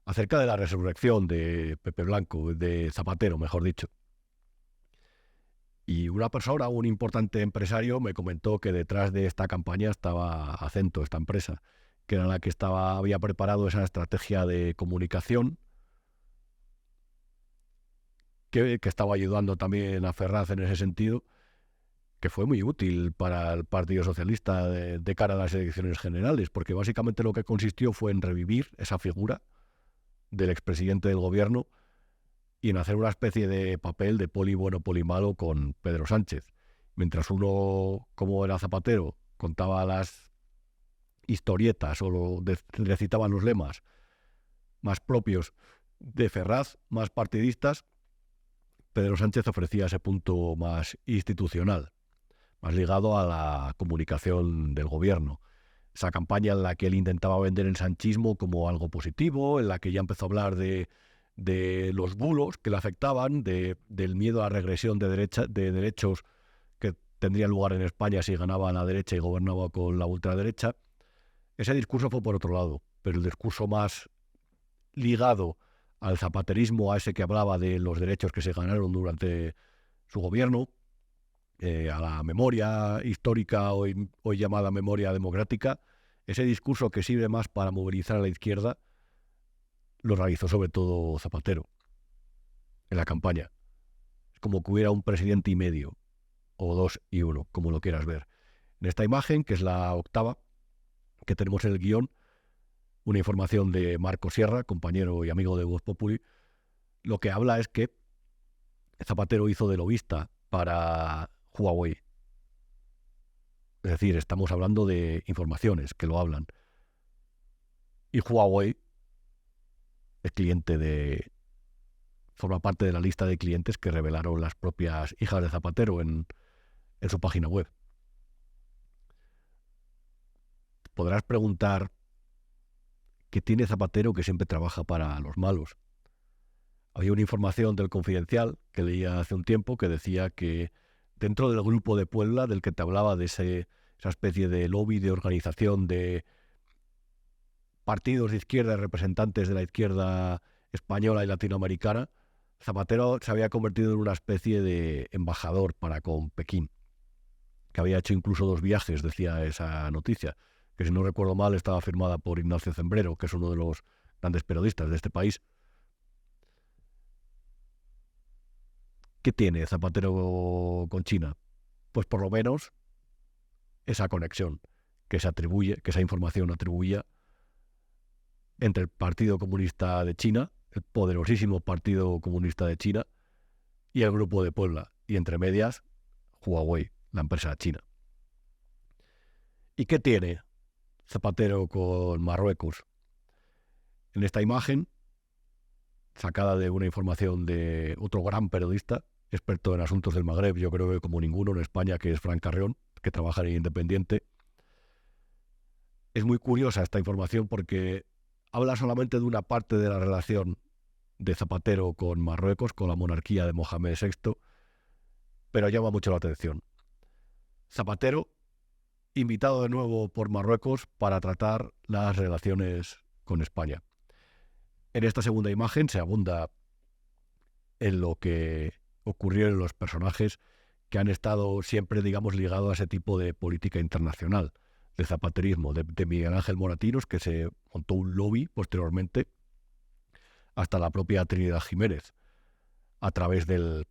acerca de la resurrección de Pepe Blanco, de Zapatero, mejor dicho. Y una persona, un importante empresario, me comentó que detrás de esta campaña estaba Acento, esta empresa, que era la que había preparado esa estrategia de comunicación, que estaba ayudando también a Ferraz en ese sentido, que fue muy útil para el Partido Socialista de cara a las elecciones generales, porque básicamente lo que consistió fue en revivir esa figura del expresidente del gobierno y en hacer una especie de papel de poli bueno, poli malo con Pedro Sánchez. Mientras uno, como era Zapatero, contaba las historietas o recitaban los lemas más propios de Ferraz, más partidistas, Pedro Sánchez ofrecía ese punto más institucional, más ligado a la comunicación del gobierno. Esa campaña en la que él intentaba vender el sanchismo como algo positivo, en la que ya empezó a hablar de los bulos que le afectaban, del miedo a la regresión de derechos que tendría lugar en España si ganaba la derecha y gobernaba con la ultraderecha. Ese discurso fue por otro lado, pero el discurso más ligado al zapaterismo, a ese que hablaba de los derechos que se ganaron durante su gobierno, a la memoria histórica, hoy llamada memoria democrática, ese discurso que sirve más para movilizar a la izquierda, lo realizó sobre todo Zapatero en la campaña. Es como que hubiera un presidente y medio, o 2 y 1, como lo quieras ver. En esta imagen, que es la octava, que tenemos en el guión, una información de Marco Sierra, compañero y amigo de Voz Populi, lo que habla es que Zapatero hizo de lobista para Huawei. Es decir, estamos hablando de informaciones que lo hablan. Y Huawei es forma parte de la lista de clientes que revelaron las propias hijas de Zapatero en su página web. Podrás preguntar qué tiene Zapatero que siempre trabaja para los malos. Había una información del Confidencial que leía hace un tiempo que decía que dentro del grupo de Puebla, del que te hablaba de esa especie de lobby de organización de partidos de izquierda, representantes de la izquierda española y latinoamericana, Zapatero se había convertido en una especie de embajador para con Pekín, que había hecho incluso 2 viajes, decía esa noticia, que si no recuerdo mal estaba firmada por Ignacio Zembrero, que es uno de los grandes periodistas de este país. ¿Qué tiene Zapatero con China? Pues por lo menos esa conexión que se atribuye, que esa información atribuía entre el Partido Comunista de China, el poderosísimo Partido Comunista de China, y el Grupo de Puebla, y entre medias, Huawei, la empresa china. ¿Y qué tiene Zapatero con Marruecos? En esta imagen, sacada de una información de otro gran periodista, experto en asuntos del Magreb, yo creo que como ninguno en España, que es Fran Carrión, que trabaja en Independiente. Es muy curiosa esta información porque habla solamente de una parte de la relación de Zapatero con Marruecos, con la monarquía de Mohamed VI, pero llama mucho la atención. Zapatero, invitado de nuevo por Marruecos para tratar las relaciones con España. En esta segunda imagen se abunda en lo que ocurrió en los personajes que han estado siempre, digamos, ligados a ese tipo de política internacional, de zapaterismo, de Miguel Ángel Moratinos, que se montó un lobby posteriormente, hasta la propia Trinidad Jiménez, a través del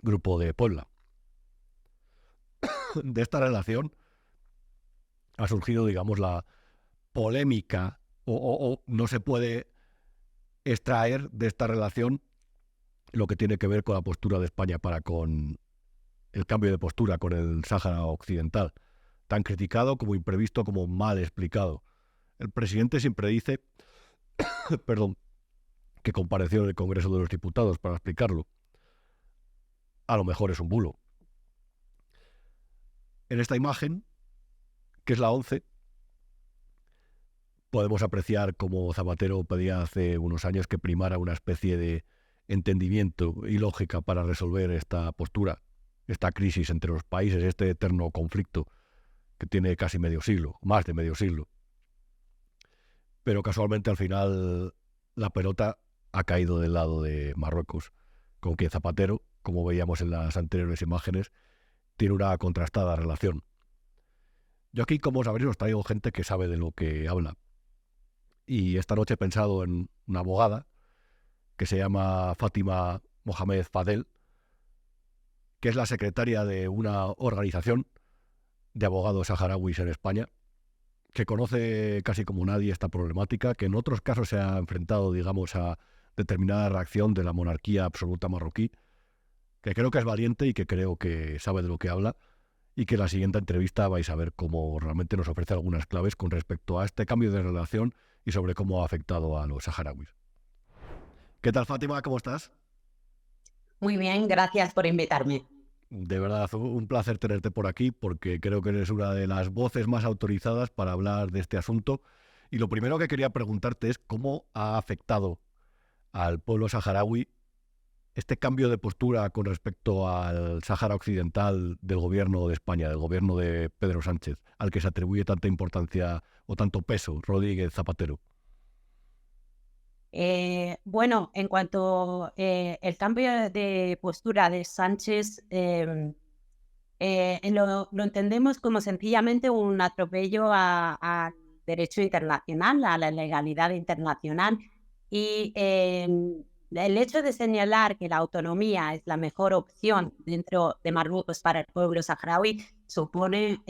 Grupo de Puebla. De esta relación ha surgido, digamos, la polémica, o no se puede extraer de esta relación lo que tiene que ver con la postura de España para con el cambio de postura con el Sáhara Occidental, tan criticado como imprevisto como mal explicado. El presidente siempre dice, perdón, que compareció en el Congreso de los Diputados para explicarlo. A lo mejor es un bulo. En esta imagen, que es la 11, podemos apreciar cómo Zapatero pedía hace unos años que primara una especie de entendimiento y lógica para resolver esta postura, esta crisis entre los países, este eterno conflicto que tiene casi medio siglo, más de medio siglo. Pero casualmente al final la pelota ha caído del lado de Marruecos, con quien Zapatero, como veíamos en las anteriores imágenes, tiene una contrastada relación. Yo aquí, como sabréis, os traigo gente que sabe de lo que habla. Y esta noche he pensado en una abogada que se llama Fátima Mohamed Fadel, que es la secretaria de una organización de abogados saharauis en España, que conoce casi como nadie esta problemática, que en otros casos se ha enfrentado, digamos, a determinada reacción de la monarquía absoluta marroquí, que creo que es valiente y que creo que sabe de lo que habla, y que en la siguiente entrevista vais a ver cómo realmente nos ofrece algunas claves con respecto a este cambio de relación y sobre cómo ha afectado a los saharauis. ¿Qué tal, Fátima? ¿Cómo estás? Muy bien, gracias por invitarme. De verdad, un placer tenerte por aquí porque creo que eres una de las voces más autorizadas para hablar de este asunto. Y lo primero que quería preguntarte es cómo ha afectado al pueblo saharaui este cambio de postura con respecto al Sáhara Occidental del gobierno de España, del gobierno de Pedro Sánchez, al que se atribuye tanta importancia o tanto peso Rodríguez Zapatero. Bueno, en cuanto el cambio de postura de Sánchez, lo entendemos como sencillamente un atropello al derecho internacional, a la legalidad internacional, y el hecho de señalar que la autonomía es la mejor opción dentro de Marruecos para el pueblo saharaui supone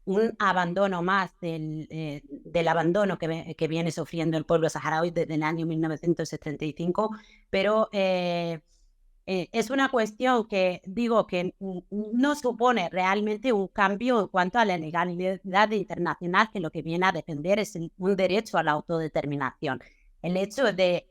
un abandono más del abandono que viene sufriendo el pueblo saharaui desde el año 1975, pero es una cuestión que digo que no supone realmente un cambio en cuanto a la legalidad internacional, que lo que viene a defender es un derecho a la autodeterminación. El hecho de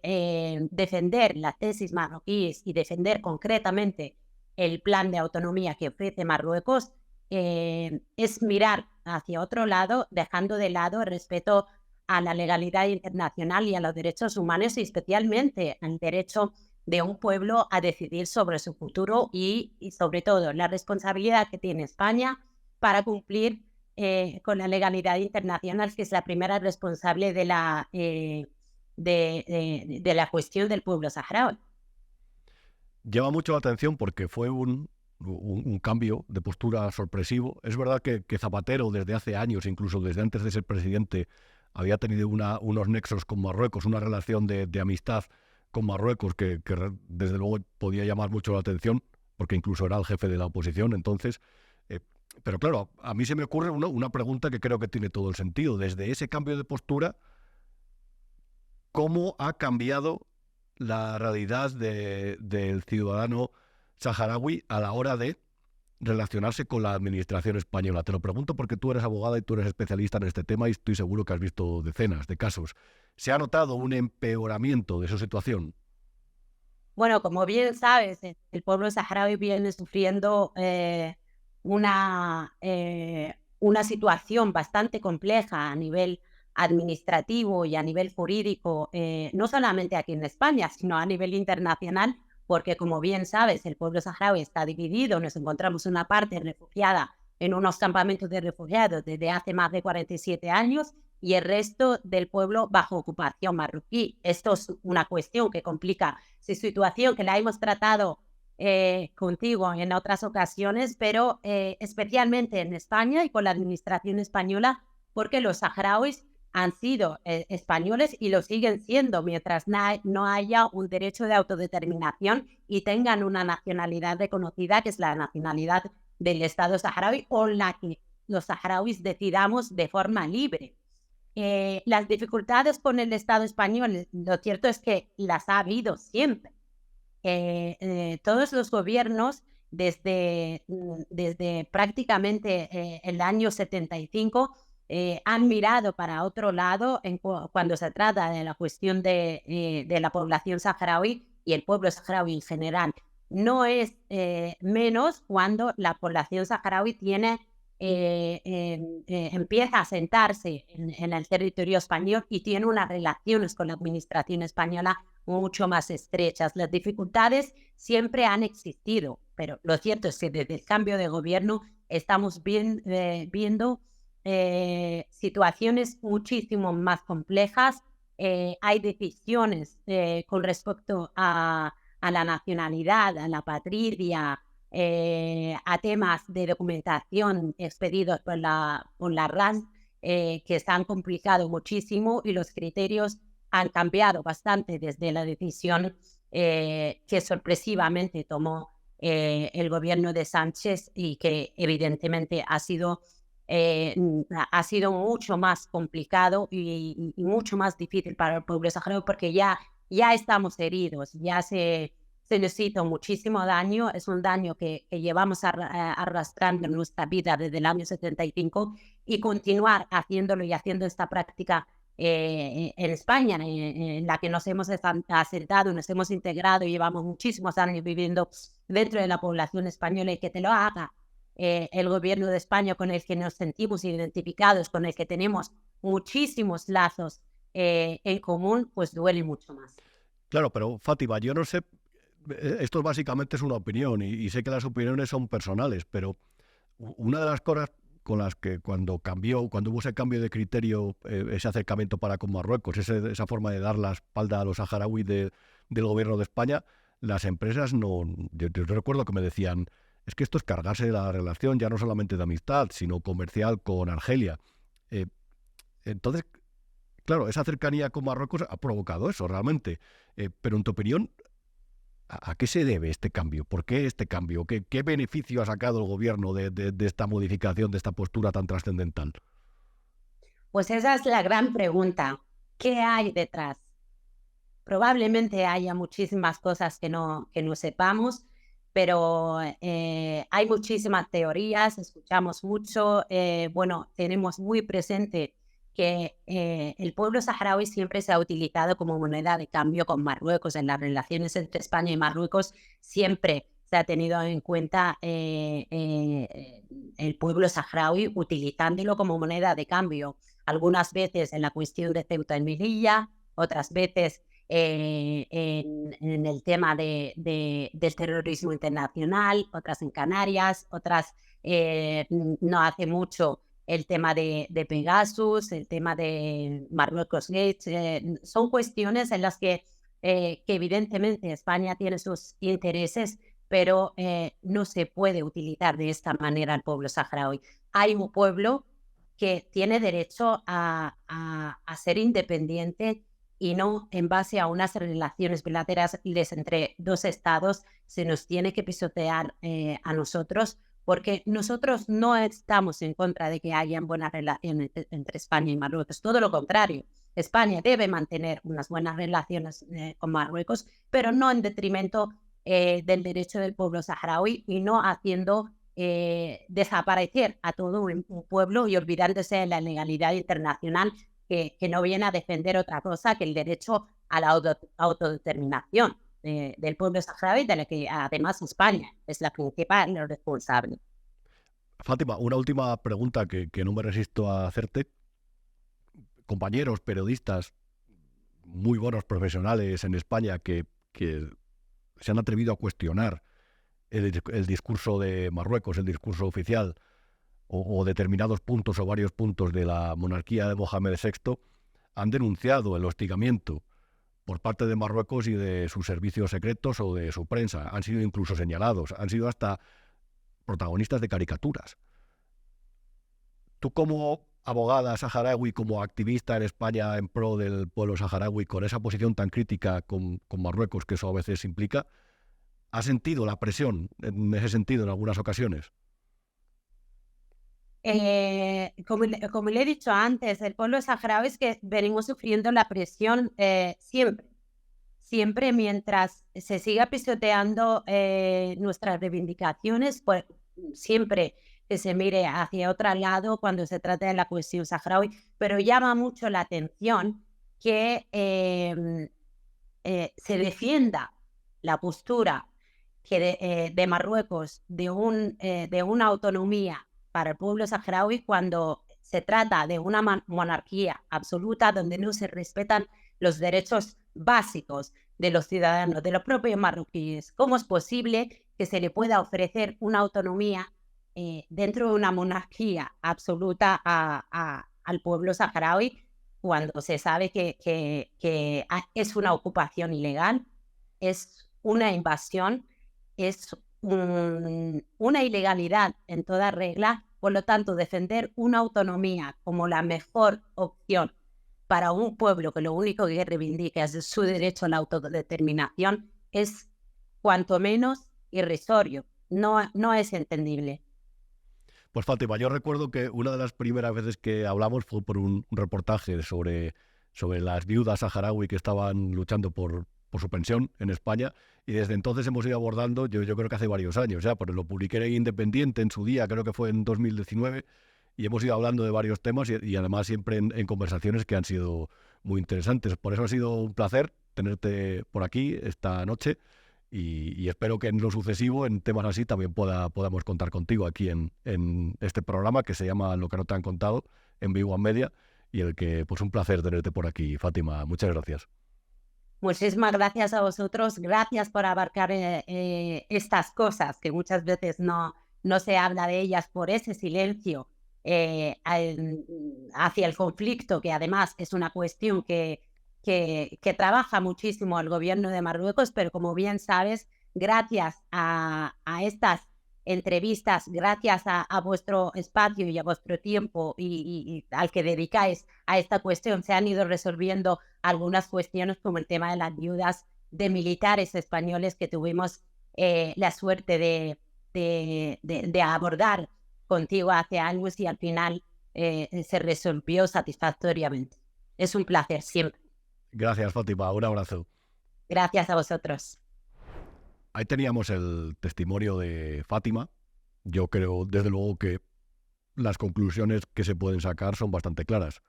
defender las tesis marroquíes y defender concretamente el plan de autonomía que ofrece Marruecos es mirar hacia otro lado, dejando de lado el respeto a la legalidad internacional y a los derechos humanos, y especialmente al derecho de un pueblo a decidir sobre su futuro y sobre todo la responsabilidad que tiene España para cumplir con la legalidad internacional, que es la primera responsable de la cuestión del pueblo saharaui. Llama mucho la atención porque fue un cambio de postura sorpresivo. Es verdad que Zapatero desde hace años, incluso desde antes de ser presidente, había tenido unos nexos con Marruecos, una relación de amistad con Marruecos que desde luego podía llamar mucho la atención, porque incluso era el jefe de la oposición entonces. Pero claro, a mí se me ocurre una pregunta que creo que tiene todo el sentido. Desde ese cambio de postura, ¿cómo ha cambiado la realidad del ciudadano saharaui a la hora de relacionarse con la administración española? Te lo pregunto porque tú eres abogada y tú eres especialista en este tema y estoy seguro que has visto decenas de casos. ¿Se ha notado un empeoramiento de su situación? Bueno, como bien sabes, el pueblo saharaui viene sufriendo una situación bastante compleja a nivel administrativo y a nivel jurídico, no solamente aquí en España, sino a nivel internacional, porque como bien sabes, el pueblo saharaui está dividido, nos encontramos una parte refugiada en unos campamentos de refugiados desde hace más de 47 años y el resto del pueblo bajo ocupación marroquí. Esto es una cuestión que complica su situación, que la hemos tratado contigo en otras ocasiones, pero especialmente en España y con la administración española, porque los saharauis han sido españoles y lo siguen siendo mientras no haya un derecho de autodeterminación y tengan una nacionalidad reconocida, que es la nacionalidad del Estado saharaui, o la que los saharauis decidamos de forma libre. Las dificultades con el Estado español, lo cierto es que las ha habido siempre. Todos los gobiernos, desde prácticamente el año 75, han mirado para otro lado cuando se trata de la cuestión de la población saharaui y el pueblo saharaui en general. No es menos cuando la población saharaui empieza a sentarse en el territorio español y tiene unas relaciones con la administración española mucho más estrechas. Las dificultades siempre han existido, pero lo cierto es que desde el cambio de gobierno estamos viendo situaciones muchísimo más complejas. Hay decisiones con respecto a la nacionalidad, a la patria, a temas de documentación expedidos por la RAN, que se han complicado muchísimo y los criterios han cambiado bastante desde la decisión que sorpresivamente tomó el gobierno de Sánchez y que evidentemente ha sido mucho más complicado y mucho más difícil para el pueblo saharaui porque ya estamos heridos, ya se nos hizo muchísimo daño, es un daño que llevamos arrastrando en nuestra vida desde el año 75 y continuar haciéndolo y haciendo esta práctica en España, en la que nos hemos asentado, nos hemos integrado y llevamos muchísimos años viviendo dentro de la población española y que te lo haga el gobierno de España con el que nos sentimos identificados, con el que tenemos muchísimos lazos en común, pues duele mucho más. Claro, pero Fátima, yo no sé, esto básicamente es una opinión y sé que las opiniones son personales, pero una de las cosas con las que cuando hubo ese cambio de criterio, ese acercamiento para con Marruecos, esa forma de dar la espalda a los saharauis del gobierno de España, las empresas yo recuerdo que me decían, es que esto es cargarse la relación ya no solamente de amistad, sino comercial con Argelia. Entonces, claro, esa cercanía con Marruecos ha provocado eso realmente. Pero en tu opinión, ¿a qué se debe este cambio? ¿Por qué este cambio? ¿Qué beneficio ha sacado el gobierno de esta modificación, de esta postura tan trascendental? Pues esa es la gran pregunta. ¿Qué hay detrás? Probablemente haya muchísimas cosas que no sepamos, pero hay muchísimas teorías, escuchamos mucho, tenemos muy presente que el pueblo saharaui siempre se ha utilizado como moneda de cambio con Marruecos. En las relaciones entre España y Marruecos siempre se ha tenido en cuenta el pueblo saharaui utilizándolo como moneda de cambio. Algunas veces en la cuestión de Ceuta y Melilla, otras veces en el tema del terrorismo internacional, otras en Canarias, otras no hace mucho el tema de Pegasus, el tema de Marruecos Gate, son cuestiones en las que evidentemente España tiene sus intereses, pero no se puede utilizar de esta manera al pueblo saharaui. Hay un pueblo que tiene derecho a ser independiente y no en base a unas relaciones bilaterales entre dos estados se nos tiene que pisotear a nosotros, porque nosotros no estamos en contra de que hayan buenas relaciones entre España y Marruecos, todo lo contrario. España debe mantener unas buenas relaciones con Marruecos, pero no en detrimento del derecho del pueblo saharaui y no haciendo desaparecer a todo un pueblo y olvidándose de la legalidad internacional que no viene a defender otra cosa que el derecho a la autodeterminación del pueblo saharaui, de la que además España es la principal responsable. Fátima, una última pregunta que no me resisto a hacerte. Compañeros periodistas, muy buenos profesionales en España que se han atrevido a cuestionar el discurso de Marruecos, el discurso oficial, o determinados puntos o varios puntos de la monarquía de Mohamed VI, han denunciado el hostigamiento por parte de Marruecos y de sus servicios secretos o de su prensa. Han sido incluso señalados, han sido hasta protagonistas de caricaturas. Tú como abogada saharaui, como activista en España en pro del pueblo saharaui, con esa posición tan crítica con Marruecos que eso a veces implica, ¿has sentido la presión en ese sentido en algunas ocasiones? Como le he dicho antes, el pueblo saharaui es que venimos sufriendo la presión siempre mientras se siga pisoteando nuestras reivindicaciones, pues siempre que se mire hacia otro lado cuando se trata de la cuestión saharaui, pero llama mucho la atención que se defienda la postura de Marruecos de una autonomía para el pueblo saharaui cuando se trata de una monarquía absoluta donde no se respetan los derechos básicos de los ciudadanos, de los propios marroquíes. ¿Cómo es posible que se le pueda ofrecer una autonomía dentro de una monarquía absoluta al pueblo saharaui cuando se sabe que es una ocupación ilegal, es una invasión, es una ilegalidad en toda regla? Por lo tanto, defender una autonomía como la mejor opción para un pueblo que lo único que reivindica es su derecho a la autodeterminación es cuanto menos irrisorio, no es entendible. Pues Fátima, yo recuerdo que una de las primeras veces que hablamos fue por un reportaje sobre las viudas saharaui que estaban luchando por su pensión en España, y desde entonces hemos ido abordando, yo creo que hace varios años, porque lo publiqué en Independiente en su día, creo que fue en 2019, y hemos ido hablando de varios temas y además siempre en conversaciones que han sido muy interesantes. Por eso ha sido un placer tenerte por aquí esta noche y espero que en lo sucesivo, en temas así, también podamos contar contigo aquí en este programa que se llama Lo que no te han contado, en Big One Media, y el que, pues un placer tenerte por aquí, Fátima. Muchas gracias. Muchísimas gracias a vosotros, gracias por abarcar estas cosas que muchas veces no se habla de ellas por ese silencio hacia el conflicto, que además es una cuestión que trabaja muchísimo el gobierno de Marruecos, pero como bien sabes, gracias a estas entrevistas, gracias a vuestro espacio y a vuestro tiempo y al que dedicáis a esta cuestión, se han ido resolviendo algunas cuestiones como el tema de las viudas de militares españoles que tuvimos la suerte de abordar contigo hace años y al final se resolvió satisfactoriamente. Es un placer siempre. Gracias, Fátima. Un abrazo. Gracias a vosotros. Ahí teníamos el testimonio de Fátima. Yo creo, desde luego, que las conclusiones que se pueden sacar son bastante claras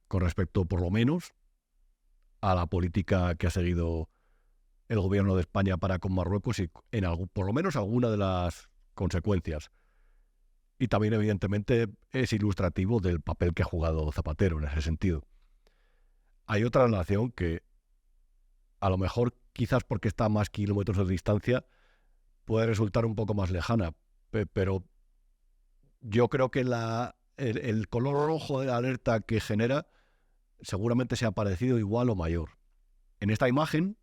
con respecto, por lo menos, a la política que ha seguido el gobierno de España para con Marruecos y por lo menos alguna de las consecuencias. Y también, evidentemente, es ilustrativo del papel que ha jugado Zapatero en ese sentido. Hay otra nación que, a lo mejor, quizás porque está a más kilómetros de distancia, puede resultar un poco más lejana, pero yo creo que el color rojo de la alerta que genera seguramente sea parecido, igual o mayor. En esta imagen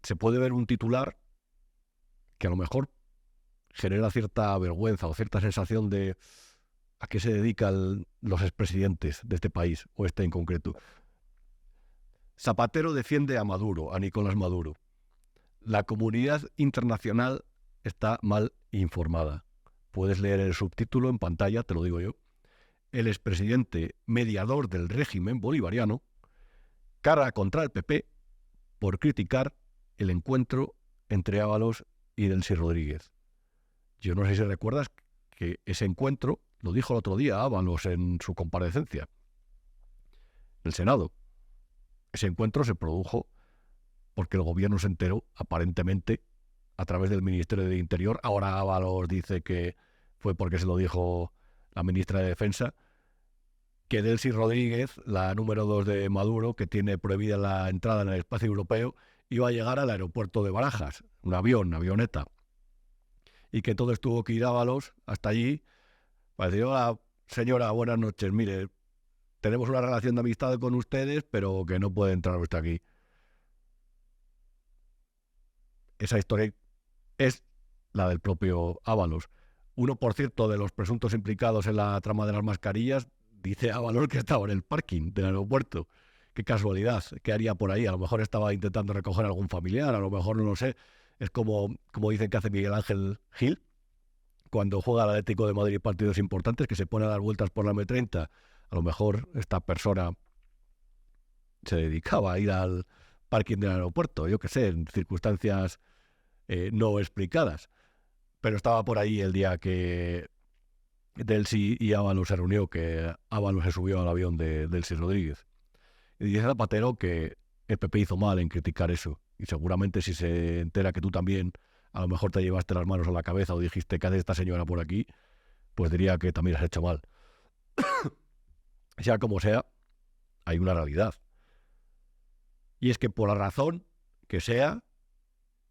se puede ver un titular que a lo mejor genera cierta vergüenza o cierta sensación de a qué se dedican los expresidentes de este país, o este en concreto. Zapatero defiende a Maduro, a Nicolás Maduro. La comunidad internacional está mal informada. Puedes leer el subtítulo en pantalla, te lo digo yo. El expresidente mediador del régimen bolivariano carga contra el PP por criticar el encuentro entre Ábalos y Delcy Rodríguez. Yo no sé si recuerdas que ese encuentro lo dijo el otro día Ábalos en su comparecencia en el Senado. Ese encuentro se produjo porque el gobierno se enteró, aparentemente, a través del Ministerio de Interior. Ahora Ábalos dice que fue porque se lo dijo la ministra de Defensa, que Delcy Rodríguez, la número 2 de Maduro, que tiene prohibida la entrada en el espacio europeo, iba a llegar al aeropuerto de Barajas, una avioneta, y que entonces tuvo que ir Ábalos hasta allí para decir: hola, señora, buenas noches, mire, tenemos una relación de amistad con ustedes, pero que no puede entrar usted aquí. Esa historia es la del propio Ábalos. Uno, por cierto, de los presuntos implicados en la trama de las mascarillas, dice Ábalos que estaba en el parking del aeropuerto. Qué casualidad, ¿qué haría por ahí? A lo mejor estaba intentando recoger a algún familiar, a lo mejor no lo sé. Es como dicen que hace Miguel Ángel Gil cuando juega al Atlético de Madrid partidos importantes, que se pone a dar vueltas por la M30. A lo mejor esta persona se dedicaba a ir al parking del aeropuerto, yo qué sé, en circunstancias no explicadas. Pero estaba por ahí el día que Delcy y Ábalos se reunió, que Ábalos se subió al avión de Delcy Rodríguez. Y dice Zapatero que el PP hizo mal en criticar eso. Y seguramente si se entera que tú también a lo mejor te llevaste las manos a la cabeza o dijiste ¿qué hace esta señora por aquí?, pues diría que también has hecho mal. Sea como sea, hay una realidad. Y es que por la razón que sea,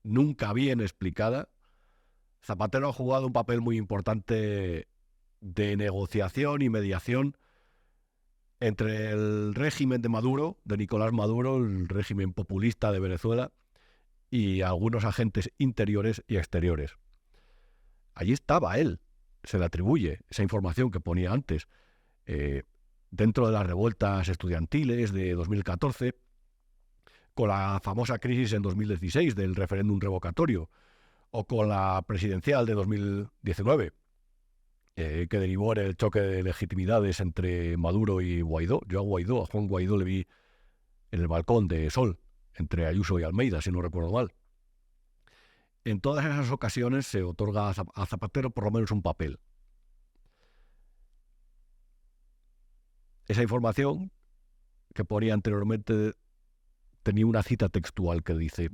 nunca bien explicada, Zapatero ha jugado un papel muy importante de negociación y mediación entre el régimen de Maduro, de Nicolás Maduro, el régimen populista de Venezuela, y algunos agentes interiores y exteriores. Allí estaba él, se le atribuye esa información que ponía antes. Dentro de las revueltas estudiantiles de 2014, con la famosa crisis en 2016 del referéndum revocatorio, o con la presidencial de 2019, que derivó en el choque de legitimidades entre Maduro y Guaidó. Yo a Juan Guaidó le vi en el balcón de Sol, entre Ayuso y Almeida, si no recuerdo mal. En todas esas ocasiones se otorga a Zapatero por lo menos un papel. Esa información que ponía anteriormente tenía una cita textual que dice: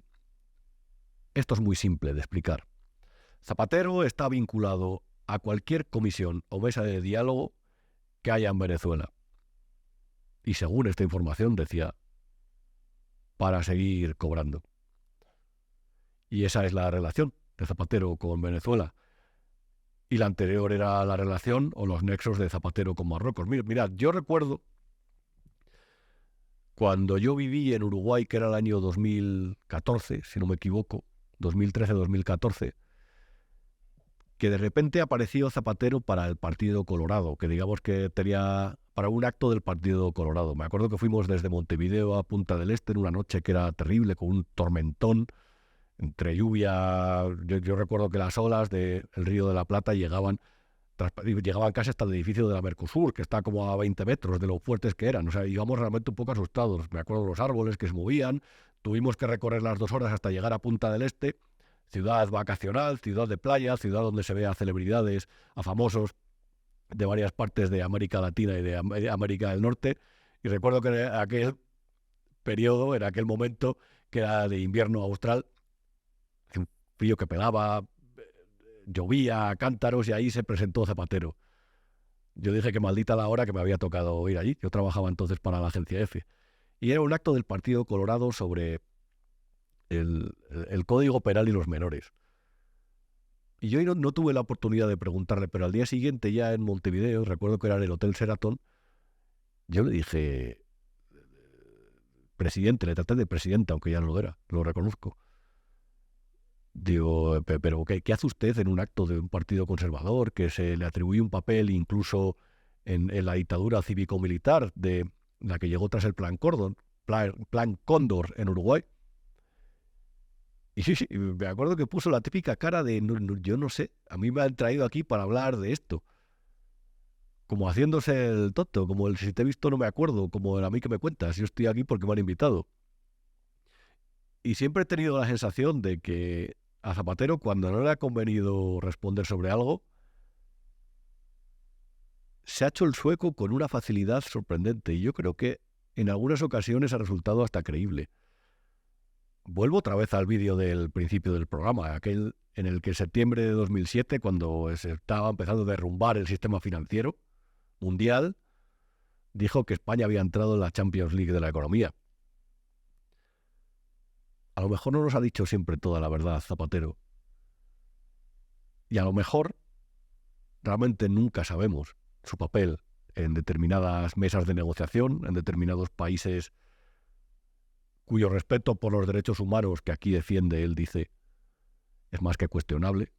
esto es muy simple de explicar. Zapatero está vinculado a cualquier comisión o mesa de diálogo que haya en Venezuela. Y según esta información decía, para seguir cobrando. Y esa es la relación de Zapatero con Venezuela. Y la anterior era la relación o los nexos de Zapatero con Marruecos. Mirad, yo recuerdo cuando yo viví en Uruguay, que era el año 2014, si no me equivoco, 2013-2014, que de repente apareció Zapatero para el Partido Colorado, que digamos que tenía para un acto del Partido Colorado. Me acuerdo que fuimos desde Montevideo a Punta del Este en una noche que era terrible, con un tormentón, entre lluvia. Yo recuerdo que las olas del Río de la Plata llegaban casi hasta el edificio de la Mercosur, que está como a 20 metros de lo fuertes que eran. O sea, íbamos realmente un poco asustados. Me acuerdo de los árboles que se movían. Tuvimos que recorrer las 2 horas hasta llegar a Punta del Este, ciudad vacacional, ciudad de playa, ciudad donde se ve a celebridades, a famosos de varias partes de América Latina y de América del Norte. Y recuerdo que en aquel periodo, en aquel momento, que era de invierno austral, un frío que pelaba, llovía a cántaros, y ahí se presentó Zapatero. Yo dije que maldita la hora que me había tocado ir allí. Yo trabajaba entonces para la agencia EFE. Y era un acto del Partido Colorado sobre el Código Penal y los menores. Y yo no tuve la oportunidad de preguntarle, pero al día siguiente, ya en Montevideo, recuerdo que era en el Hotel Sheraton, yo le dije, presidente, le traté de presidente, aunque ya no lo era, lo reconozco. Digo, pero ¿qué hace usted en un acto de un partido conservador que se le atribuye un papel incluso en la dictadura cívico-militar de la que llegó tras el Plan Cóndor en Uruguay? Y sí, me acuerdo que puso la típica cara de yo no sé, a mí me han traído aquí para hablar de esto. Como haciéndose el tonto, como el si te he visto no me acuerdo, como el a mí que me cuentas, yo estoy aquí porque me han invitado. Y siempre he tenido la sensación de que a Zapatero, cuando no le ha convenido responder sobre algo, se ha hecho el sueco con una facilidad sorprendente, y yo creo que en algunas ocasiones ha resultado hasta creíble. Vuelvo otra vez al vídeo del principio del programa, aquel en el que en septiembre de 2007, cuando se estaba empezando a derrumbar el sistema financiero mundial, dijo que España había entrado en la Champions League de la economía. A lo mejor no nos ha dicho siempre toda la verdad Zapatero. Y a lo mejor realmente nunca sabemos su papel en determinadas mesas de negociación, en determinados países cuyo respeto por los derechos humanos que aquí defiende, él dice, es más que cuestionable,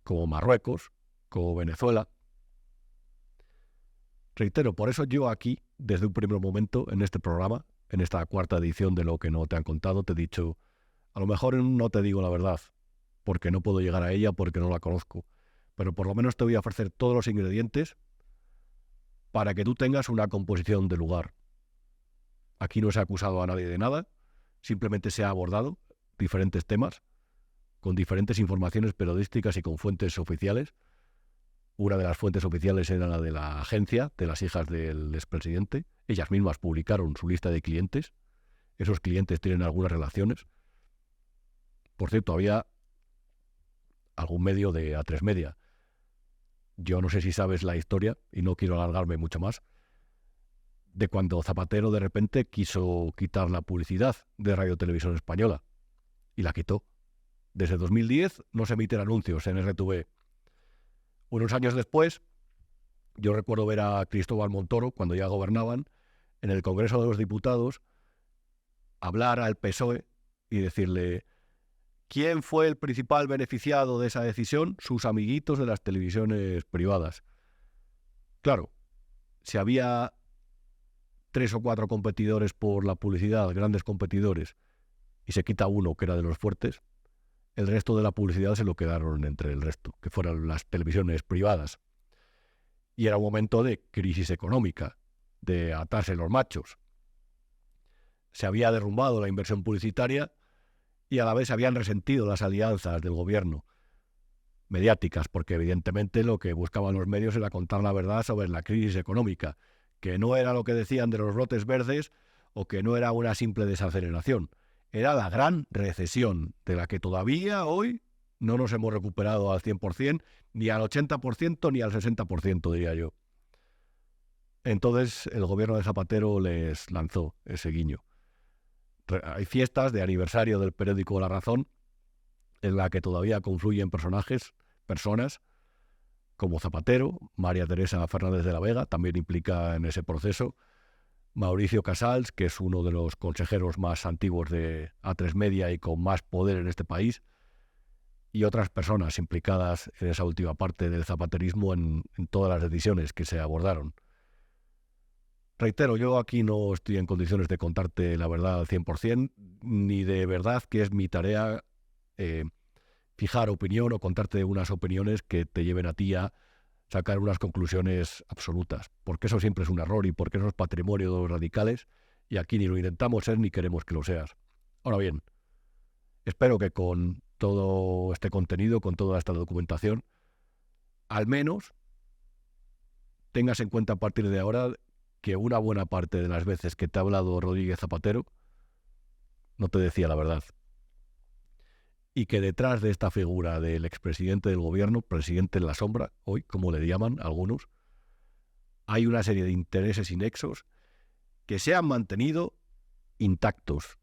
como Marruecos, como Venezuela. Reitero, por eso yo aquí, desde un primer momento, en este programa, en esta 4ª edición de Lo que no te han contado, te he dicho, a lo mejor no te digo la verdad, porque no puedo llegar a ella, porque no la conozco, pero por lo menos te voy a ofrecer todos los ingredientes para que tú tengas una composición de lugar. Aquí no se ha acusado a nadie de nada, simplemente se ha abordado diferentes temas, con diferentes informaciones periodísticas y con fuentes oficiales. Una de las fuentes oficiales era la de la agencia de las hijas del expresidente. Ellas mismas publicaron su lista de clientes. Esos clientes tienen algunas relaciones. Por cierto, había algún medio de A3 Media. Yo no sé si sabes la historia, y no quiero alargarme mucho más, de cuando Zapatero de repente quiso quitar la publicidad de Radio Televisión Española. Y la quitó. Desde 2010 no se emiten anuncios en RTV. Unos años después, yo recuerdo ver a Cristóbal Montoro, cuando ya gobernaban, en el Congreso de los Diputados, hablar al PSOE y decirle: ¿quién fue el principal beneficiado de esa decisión? Sus amiguitos de las televisiones privadas. Claro, si había 3 o 4 competidores por la publicidad, grandes competidores, y se quita uno que era de los fuertes, el resto de la publicidad se lo quedaron entre el resto, que fueran las televisiones privadas. Y era un momento de crisis económica, de atarse los machos. Se había derrumbado la inversión publicitaria y a la vez se habían resentido las alianzas del gobierno mediáticas, porque evidentemente lo que buscaban los medios era contar la verdad sobre la crisis económica, que no era lo que decían de los brotes verdes o que no era una simple desaceleración. Era la gran recesión, de la que todavía hoy no nos hemos recuperado al 100%, ni al 80%, ni al 60%, diría yo. Entonces el gobierno de Zapatero les lanzó ese guiño. Hay fiestas de aniversario del periódico La Razón, en la que todavía confluyen personas como Zapatero, María Teresa Fernández de la Vega, también implica en ese proceso, Mauricio Casals, que es uno de los consejeros más antiguos de A3 Media y con más poder en este país, y otras personas implicadas en esa última parte del zapaterismo en todas las decisiones que se abordaron. Reitero, yo aquí no estoy en condiciones de contarte la verdad al 100%, ni de verdad que es mi tarea fijar opinión o contarte unas opiniones que te lleven a ti a sacar unas conclusiones absolutas, porque eso siempre es un error y porque eso es patrimonio de los radicales y aquí ni lo intentamos ser ni queremos que lo seas. Ahora bien, espero que con todo este contenido, con toda esta documentación, al menos tengas en cuenta a partir de ahora que una buena parte de las veces que te ha hablado Rodríguez Zapatero no te decía la verdad. Y que detrás de esta figura del expresidente del gobierno, presidente en la sombra, hoy, como le llaman algunos, hay una serie de intereses y nexos que se han mantenido intactos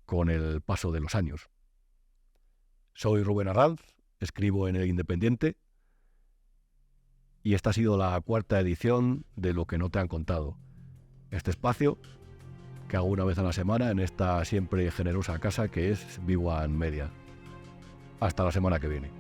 con el paso de los años. Soy Rubén Arranz, escribo en El Independiente, y esta ha sido la 4ª edición de Lo que no te han contado. Este espacio que hago una vez a la semana en esta siempre generosa casa que es Viva en Media. Hasta la semana que viene.